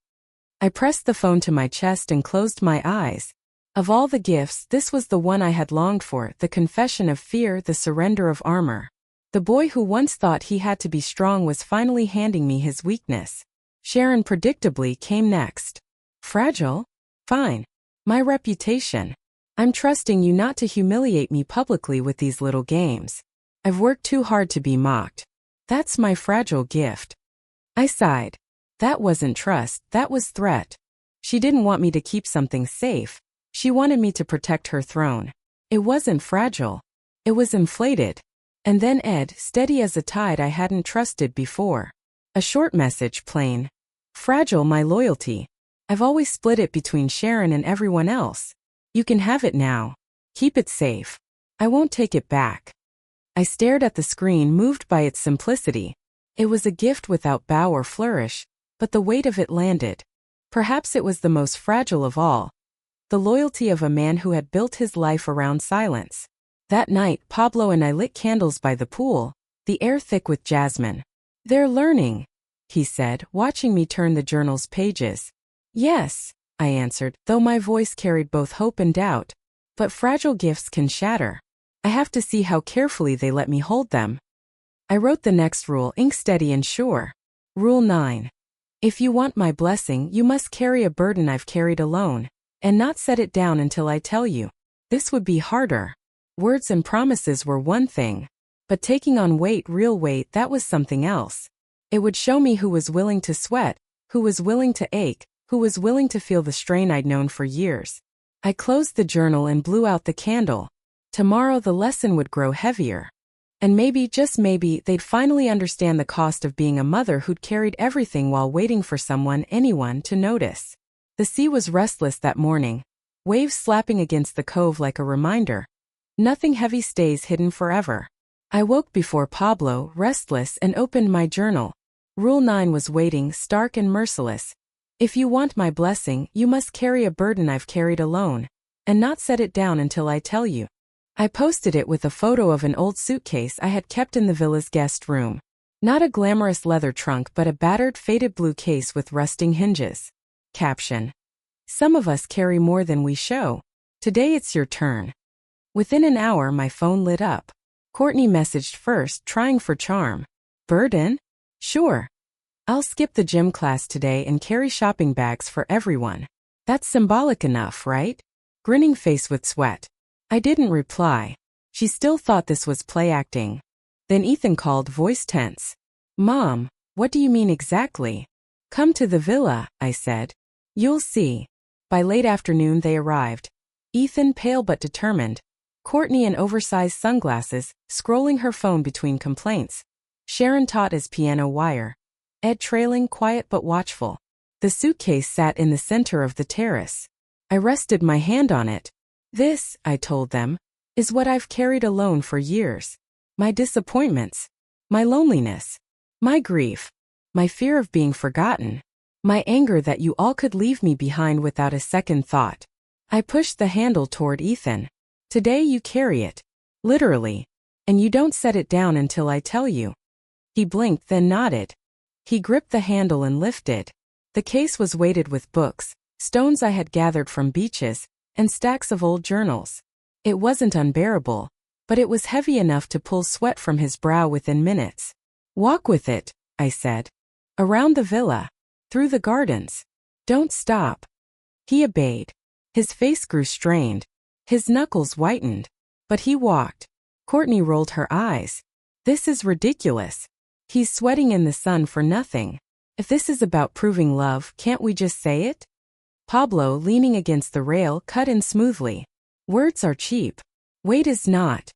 I pressed the phone to my chest and closed my eyes. Of all the gifts, this was the one I had longed for, the confession of fear, the surrender of armor. The boy who once thought he had to be strong was finally handing me his weakness. Sharon predictably came next. "Fragile? Fine. My reputation. I'm trusting you not to humiliate me publicly with these little games. I've worked too hard to be mocked. That's my fragile gift." I sighed. That wasn't trust, that was threat. She didn't want me to keep something safe. She wanted me to protect her throne. It wasn't fragile. It was inflated. And then Ed, steady as a tide I hadn't trusted before. A short message, plain. "Fragile, my loyalty. I've always split it between Sharon and everyone else. You can have it now. Keep it safe. I won't take it back." I stared at the screen, moved by its simplicity. It was a gift without bow or flourish, but the weight of it landed. Perhaps it was the most fragile of all. The loyalty of a man who had built his life around silence. That night, Pablo and I lit candles by the pool, the air thick with jasmine. "They're learning," he said, watching me turn the journal's pages. "Yes," I answered, though my voice carried both hope and doubt. "But fragile gifts can shatter. I have to see how carefully they let me hold them." I wrote the next rule, ink steady and sure. Rule 9. If you want my blessing, you must carry a burden I've carried alone, and not set it down until I tell you. This would be harder. Words and promises were one thing, but taking on weight, real weight, that was something else. It would show me who was willing to sweat, who was willing to ache, who was willing to feel the strain I'd known for years. I closed the journal and blew out the candle. Tomorrow the lesson would grow heavier. And maybe, just maybe, they'd finally understand the cost of being a mother who'd carried everything while waiting for someone, anyone, to notice. The sea was restless that morning, waves slapping against the cove like a reminder. Nothing heavy stays hidden forever. I woke before Pablo, restless, and opened my journal. Rule 9 was waiting, stark and merciless. If you want my blessing, you must carry a burden I've carried alone, and not set it down until I tell you. I posted it with a photo of an old suitcase I had kept in the villa's guest room. Not a glamorous leather trunk but a battered, faded blue case with rusting hinges. Caption: "Some of us carry more than we show. Today it's your turn." Within an hour my phone lit up. Courtney messaged first, trying for charm. "Burden? Sure. I'll skip the gym class today and carry shopping bags for everyone. That's symbolic enough, right?" Grinning face with sweat. I didn't reply. She still thought this was play acting. Then Ethan called, voice tense. "Mom, what do you mean exactly?" "Come to the villa," I said. "You'll see." By late afternoon they arrived. Ethan pale but determined. Courtney in oversized sunglasses, scrolling her phone between complaints. Sharon taut as piano wire. Ed trailing, quiet but watchful. The suitcase sat in the center of the terrace. I rested my hand on it. "This," I told them, "is what I've carried alone for years. My disappointments. My loneliness. My grief. My fear of being forgotten. My anger that you all could leave me behind without a second thought." I pushed the handle toward Ethan. "Today you carry it. Literally. And you don't set it down until I tell you. He blinked, then nodded. He gripped the handle and lifted. The case was weighted with books, stones I had gathered from beaches, and stacks of old journals. It wasn't unbearable, but it was heavy enough to pull sweat from his brow within minutes. Walk with it, I said. Around the villa. Through the gardens. Don't stop. He obeyed. His face grew strained. His knuckles whitened. But he walked. Courtney rolled her eyes. This is ridiculous. He's sweating in the sun for nothing. If this is about proving love, can't we just say it? Pablo, leaning against the rail, cut in smoothly. Words are cheap. Weight is not.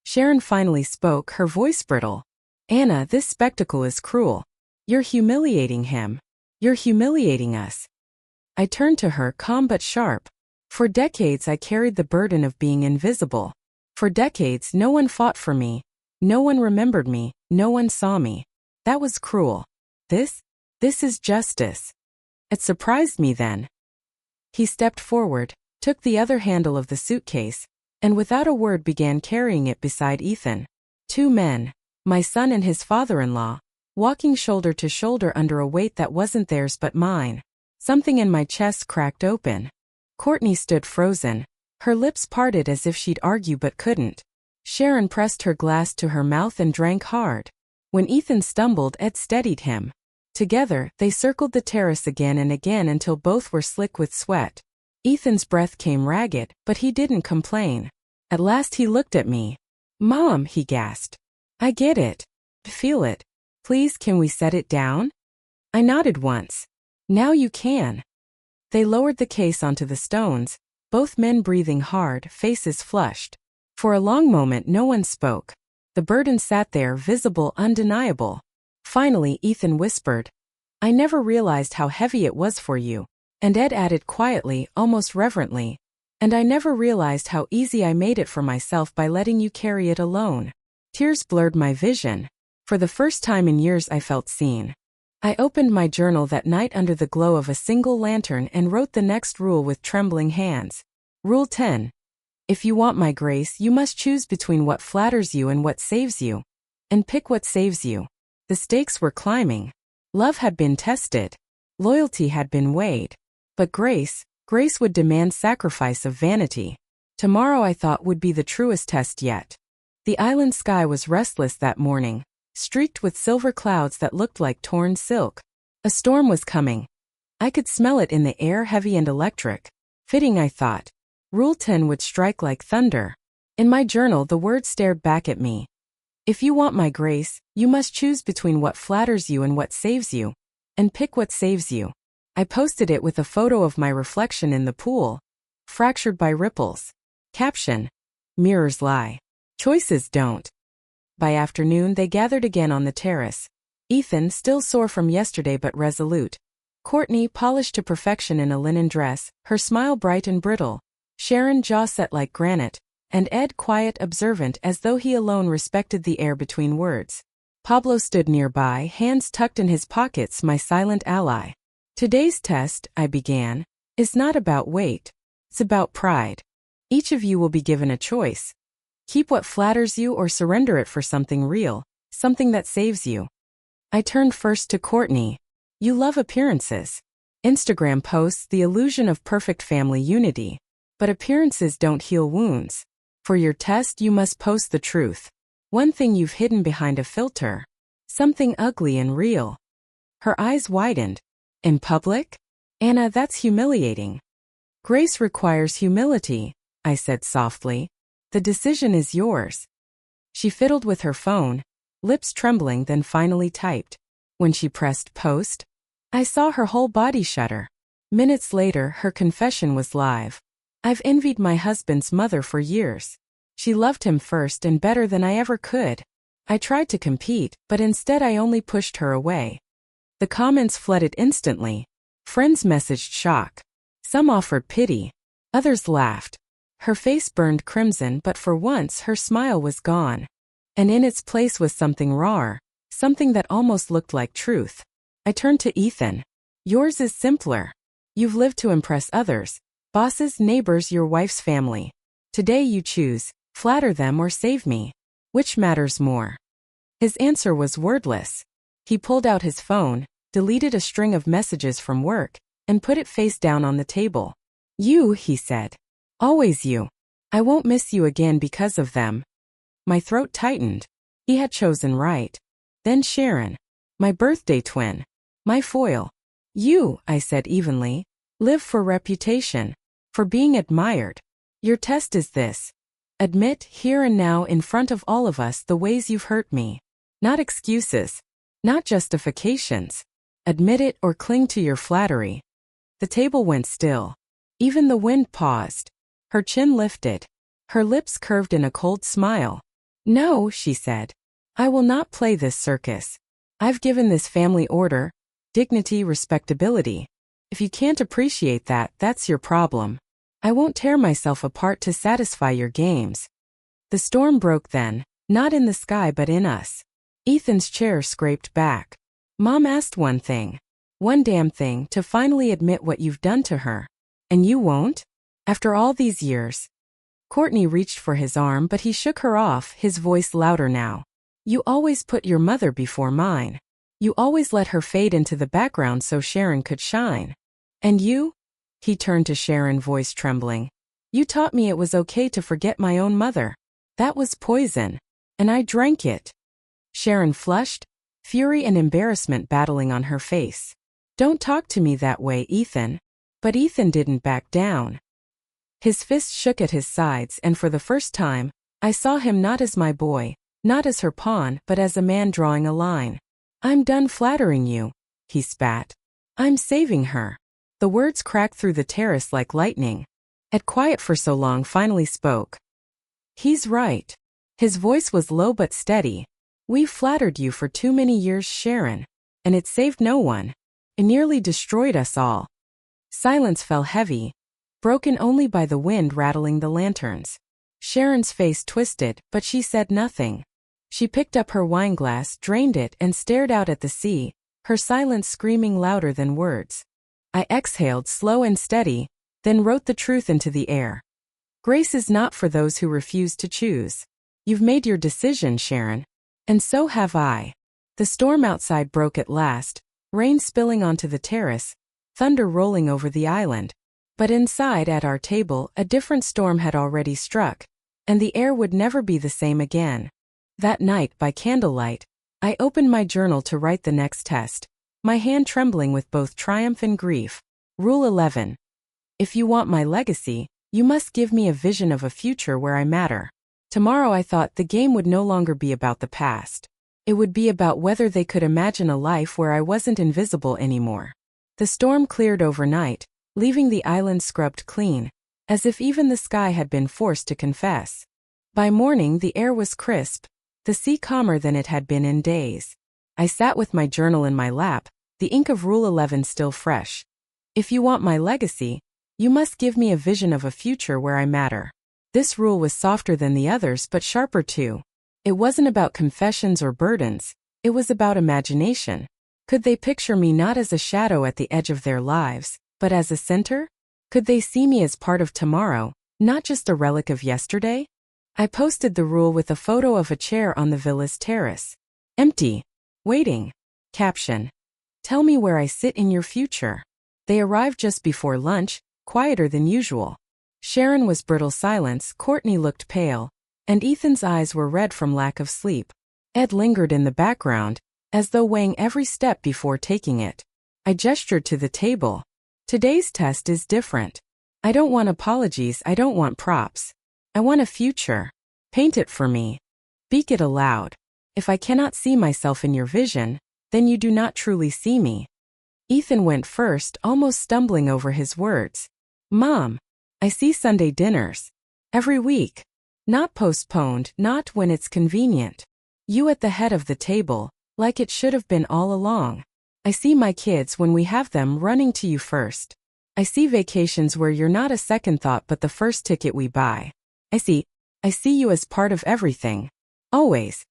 Sharon finally spoke, her voice brittle. Anna, this spectacle is cruel. You're humiliating him. You're humiliating us. I turned to her, calm but sharp. For decades I carried the burden of being invisible. For decades no one fought for me. No one remembered me. No one saw me. That was cruel. This is justice. It surprised me then. He stepped forward, took the other handle of the suitcase, and without a word began carrying it beside Ethan. Two men, my son and his father-in-law, walking shoulder to shoulder under a weight that wasn't theirs but mine. Something in my chest cracked open. Courtney stood frozen, her lips parted as if she'd argue but couldn't. Sharon pressed her glass to her mouth and drank hard. When Ethan stumbled, Ed steadied him. Together, they circled the terrace again and again until both were slick with sweat. Ethan's breath came ragged, but he didn't complain. At last he looked at me. Mom, he gasped. I get it. Feel it. Please, can we set it down? I nodded once. Now you can. They lowered the case onto the stones, both men breathing hard, faces flushed. For a long moment no one spoke. The burden sat there, visible, undeniable. Finally Ethan whispered, I never realized how heavy it was for you. And Ed added quietly, almost reverently, and I never realized how easy I made it for myself by letting you carry it alone. Tears blurred my vision. For the first time in years I felt seen. I opened my journal that night under the glow of a single lantern and wrote the next rule with trembling hands. Rule 10. If you want my grace, you must choose between what flatters you and what saves you. And pick what saves you. The stakes were climbing. Love had been tested. Loyalty had been weighed. But grace would demand sacrifice of vanity. Tomorrow, I thought, would be the truest test yet. The island sky was restless that morning, streaked with silver clouds that looked like torn silk. A storm was coming. I could smell it in the air, heavy and electric. Fitting, I thought. Rule 10 would strike like thunder. In my journal, the words stared back at me. If you want my grace, you must choose between what flatters you and what saves you. And pick what saves you. I posted it with a photo of my reflection in the pool, fractured by ripples. Caption: Mirrors lie. Choices don't. By afternoon, they gathered again on the terrace. Ethan, still sore from yesterday but resolute. Courtney, polished to perfection in a linen dress, her smile bright and brittle. Sharon, jaw set like granite. And Ed, quiet, observant, as though he alone respected the air between words. Pablo stood nearby, hands tucked in his pockets, my silent ally. Today's test, I began, is not about weight. It's about pride. Each of you will be given a choice. Keep what flatters you or surrender it for something real, something that saves you. I turned first to Courtney. You love appearances. Instagram posts, the illusion of perfect family unity. But appearances don't heal wounds. For your test, you must post the truth. One thing you've hidden behind a filter. Something ugly and real. Her eyes widened. In public? Anna, that's humiliating. Grace requires humility, I said softly. The decision is yours. She fiddled with her phone, lips trembling, then finally typed. When she pressed post, I saw her whole body shudder. Minutes later, her confession was live. I've envied my husband's mother for years. She loved him first and better than I ever could. I tried to compete, but instead I only pushed her away. The comments flooded instantly. Friends messaged shock. Some offered pity. Others laughed. Her face burned crimson, but for once her smile was gone. And in its place was something rawer, something that almost looked like truth. I turned to Ethan. Yours is simpler. You've lived to impress others. Bosses, neighbors, your wife's family. Today you choose, flatter them or save me. Which matters more? His answer was wordless. He pulled out his phone, deleted a string of messages from work, and put it face down on the table. You, he said. Always you. I won't miss you again because of them. My throat tightened. He had chosen right. Then Sharon. My birthday twin. My foil. You, I said evenly, live for reputation, for being admired. Your test is this. Admit here and now in front of all of us the ways you've hurt me. Not excuses. Not justifications. Admit it or cling to your flattery. The table went still. Even the wind paused. Her chin lifted. Her lips curved in a cold smile. No, she said. I will not play this circus. I've given this family order, dignity, respectability. If you can't appreciate that, that's your problem. I won't tear myself apart to satisfy your games. The storm broke then, not in the sky but in us. Ethan's chair scraped back. Mom asked one thing. One damn thing, to finally admit what you've done to her. And you won't? After all these years. Courtney reached for his arm but he shook her off, his voice louder now. You always put your mother before mine. You always let her fade into the background so Sharon could shine. And you? He turned to Sharon, voice trembling. You taught me it was okay to forget my own mother. That was poison. And I drank it. Sharon flushed, fury and embarrassment battling on her face. Don't talk to me that way, Ethan. But Ethan didn't back down. His fists shook at his sides and for the first time, I saw him not as my boy, not as her pawn, but as a man drawing a line. I'm done flattering you, he spat. I'm saving her. The words cracked through the terrace like lightning. Ed, quiet for so long, finally spoke. He's right. His voice was low but steady. We've flattered you for too many years, Sharon. And it saved no one. It nearly destroyed us all. Silence fell heavy, broken only by the wind rattling the lanterns. Sharon's face twisted, but she said nothing. She picked up her wineglass, drained it, and stared out at the sea, her silence screaming louder than words. I exhaled, slow and steady, then wrote the truth into the air. Grace is not for those who refuse to choose. You've made your decision, Sharon. And so have I. The storm outside broke at last, rain spilling onto the terrace, thunder rolling over the island. But inside at our table, a different storm had already struck, and the air would never be the same again. That night, by candlelight, I opened my journal to write the next test, my hand trembling with both triumph and grief. Rule 11. If you want my legacy, you must give me a vision of a future where I matter. Tomorrow I thought the game would no longer be about the past. It would be about whether they could imagine a life where I wasn't invisible anymore. The storm cleared overnight, leaving the island scrubbed clean, as if even the sky had been forced to confess. By morning the air was crisp, the sea calmer than it had been in days. I sat with my journal in my lap, the ink of Rule 11 still fresh. If you want my legacy, you must give me a vision of a future where I matter. This rule was softer than the others but sharper too. It wasn't about confessions or burdens, it was about imagination. Could they picture me not as a shadow at the edge of their lives, but as a center? Could they see me as part of tomorrow, not just a relic of yesterday? I posted the rule with a photo of a chair on the villa's terrace. Empty. Waiting. Caption. Tell me where I sit in your future. They arrived just before lunch, quieter than usual. Sharon was brittle silence, Courtney looked pale, and Ethan's eyes were red from lack of sleep. Ed lingered in the background, as though weighing every step before taking it. I gestured to the table. Today's test is different. I don't want apologies, I don't want props. I want a future. Paint it for me. Speak it aloud. If I cannot see myself in your vision, then you do not truly see me. Ethan went first, almost stumbling over his words. Mom, I see Sunday dinners. Every week. Not postponed, not when it's convenient. You at the head of the table, like it should have been all along. I see my kids when we have them running to you first. I see vacations where you're not a second thought but the first ticket we buy. I see you as part of everything. Always.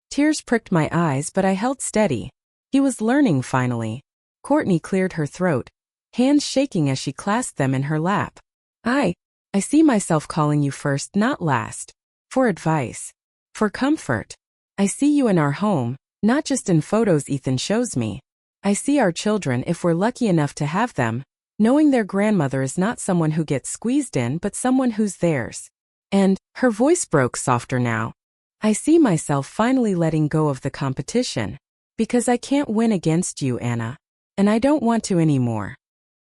Tears pricked my eyes but I held steady. He was learning finally. Courtney cleared her throat, hands shaking as she clasped them in her lap. I see myself calling you first, not last. For advice. For comfort. I see you in our home, not just in photos Ethan shows me. I see our children if we're lucky enough to have them, knowing their grandmother is not someone who gets squeezed in but someone who's theirs. And, her voice broke softer now. I see myself finally letting go of the competition. Because I can't win against you, Anna. And I don't want to anymore.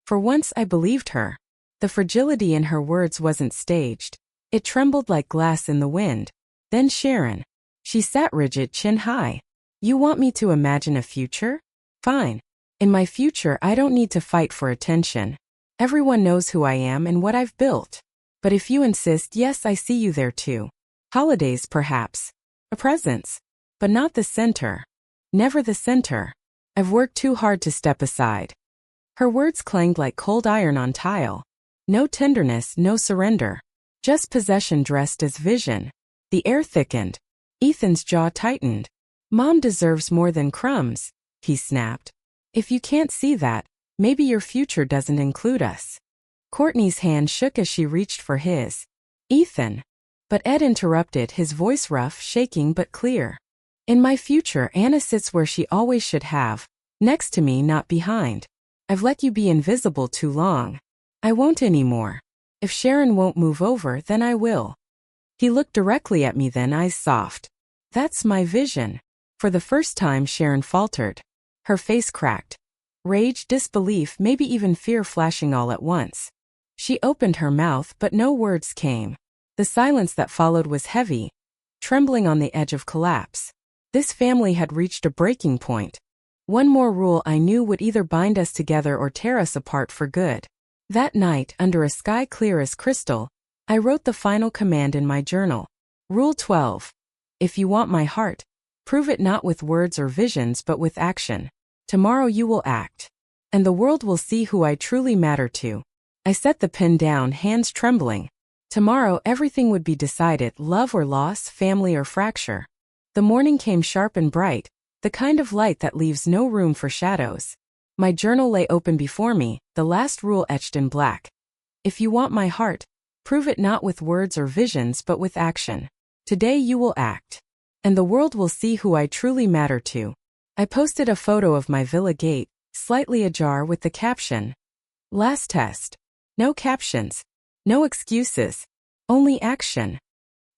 For once I believed her. The fragility in her words wasn't staged. It trembled like glass in the wind. Then Sharon. She sat rigid, chin high. You want me to imagine a future? Fine. In my future I don't need to fight for attention. Everyone knows who I am and what I've built. But if you insist, yes, I see you there too. Holidays, perhaps. A presence. But not the center. Never the center. I've worked too hard to step aside. Her words clanged like cold iron on tile. No tenderness, no surrender. Just possession dressed as vision. The air thickened. Ethan's jaw tightened. Mom deserves more than crumbs, he snapped. If you can't see that, maybe your future doesn't include us. Courtney's hand shook as she reached for his. Ethan. But Ed interrupted, his voice rough, shaking but clear. In my future, Anna sits where she always should have. Next to me, not behind. I've let you be invisible too long. I won't anymore. If Sharon won't move over, then I will. He looked directly at me, then eyes soft. That's my vision. For the first time Sharon faltered. Her face cracked. Rage, disbelief, maybe even fear flashing all at once. She opened her mouth, but no words came. The silence that followed was heavy, trembling on the edge of collapse. This family had reached a breaking point. One more rule I knew would either bind us together or tear us apart for good. That night, under a sky clear as crystal, I wrote the final command in my journal. Rule 12. If you want my heart, prove it not with words or visions but with action. Tomorrow you will act. And the world will see who I truly matter to. I set the pen down, hands trembling. Tomorrow everything would be decided, love or loss, family or fracture. The morning came sharp and bright, the kind of light that leaves no room for shadows. My journal lay open before me, the last rule etched in black. If you want my heart, prove it not with words or visions but with action. Today you will act. And the world will see who I truly matter to. I posted a photo of my villa gate, slightly ajar with the caption. Last test. No captions. No excuses. Only action.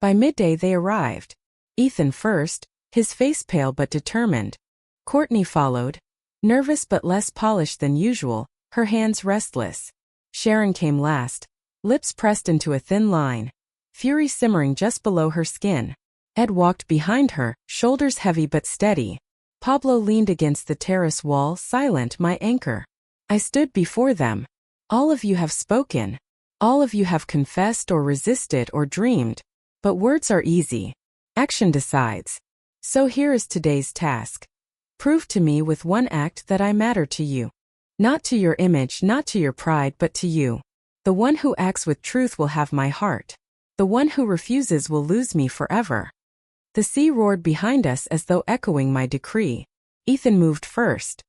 By midday they arrived. Ethan first, his face pale but determined. Courtney followed, nervous but less polished than usual, her hands restless. Sharon came last, lips pressed into a thin line, fury simmering just below her skin. Ed walked behind her, shoulders heavy but steady. Pablo leaned against the terrace wall, silent, my anchor. I stood before them. All of you have spoken. All of you have confessed or resisted or dreamed. But words are easy. Action decides. So here is today's task. Prove to me with one act that I matter to you. Not to your image, not to your pride, but to you. The one who acts with truth will have my heart. The one who refuses will lose me forever. The sea roared behind us as though echoing my decree. Ethan moved first.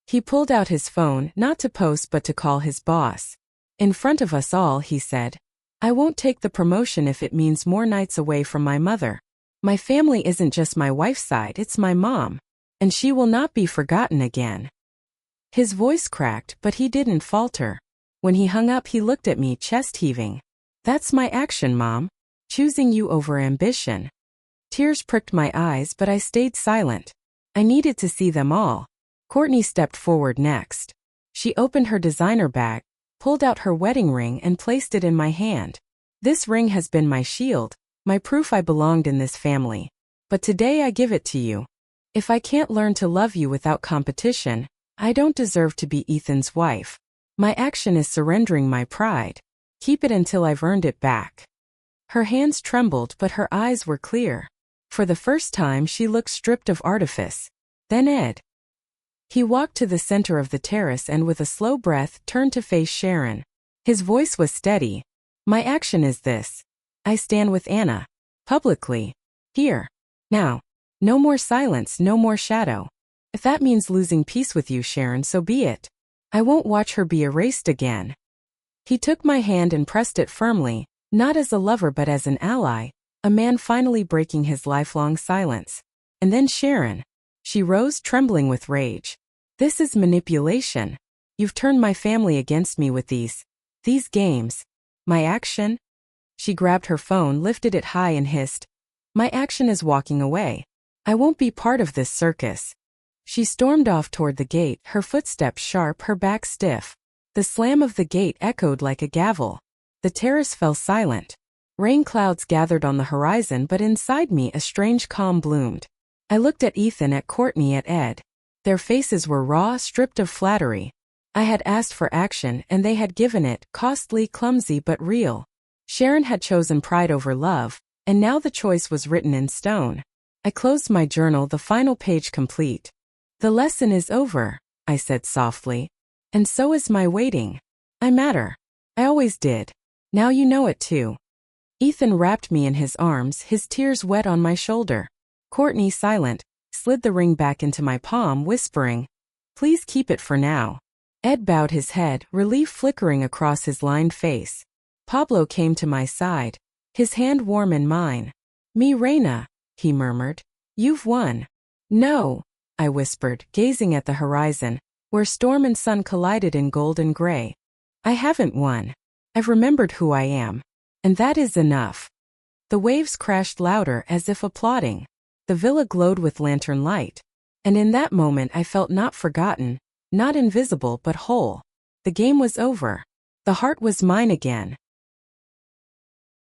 He pulled out his phone, not to post but to call his boss. In front of us all, he said, I won't take the promotion if it means more nights away from my mother. My family isn't just my wife's side, it's my mom. And she will not be forgotten again. His voice cracked, but he didn't falter. When he hung up, he looked at me, chest heaving. That's my action, Mom. Choosing you over ambition. Tears pricked my eyes, but I stayed silent. I needed to see them all. Courtney stepped forward next. She opened her designer bag, pulled out her wedding ring and placed it in my hand. This ring has been my shield, my proof I belonged in this family. But today I give it to you. If I can't learn to love you without competition, I don't deserve to be Ethan's wife. My action is surrendering my pride. Keep it until I've earned it back. Her hands trembled, but her eyes were clear. For the first time she looked stripped of artifice. Then Ed. He walked to the center of the terrace and with a slow breath turned to face Sharon. His voice was steady. My action is this. I stand with Anna. Publicly. Here. Now. No more silence, no more shadow. If that means losing peace with you, Sharon, so be it. I won't watch her be erased again. He took my hand and pressed it firmly, not as a lover but as an ally, A man finally breaking his lifelong silence. And then Sharon. She rose, trembling with rage. This is manipulation. You've turned my family against me with these games. My action? She grabbed her phone, lifted it high and hissed. My action is walking away. I won't be part of this circus. She stormed off toward the gate, her footsteps sharp, her back stiff. The slam of the gate echoed like a gavel. The terrace fell silent. Rain clouds gathered on the horizon, but inside me a strange calm bloomed. I looked at Ethan, at Courtney, at Ed. Their faces were raw, stripped of flattery. I had asked for action, and they had given it, costly, clumsy, but real. Sharon had chosen pride over love, and now the choice was written in stone. I closed my journal, the final page complete. The lesson is over, I said softly. And so is my waiting. I matter. I always did. Now you know it too. Ethan wrapped me in his arms, his tears wet on my shoulder. Courtney, silent, slid the ring back into my palm, whispering, "Please keep it for now." Ed bowed his head, relief flickering across his lined face. Pablo came to my side, his hand warm in mine. "Mi reina," he murmured. "You've won." "No," I whispered, gazing at the horizon, where storm and sun collided in gold and gray. "I haven't won. I've remembered who I am. And that is enough." The waves crashed louder, as if applauding. The villa glowed with lantern light. And in that moment I felt not forgotten, not invisible but whole. The game was over. The heart was mine again.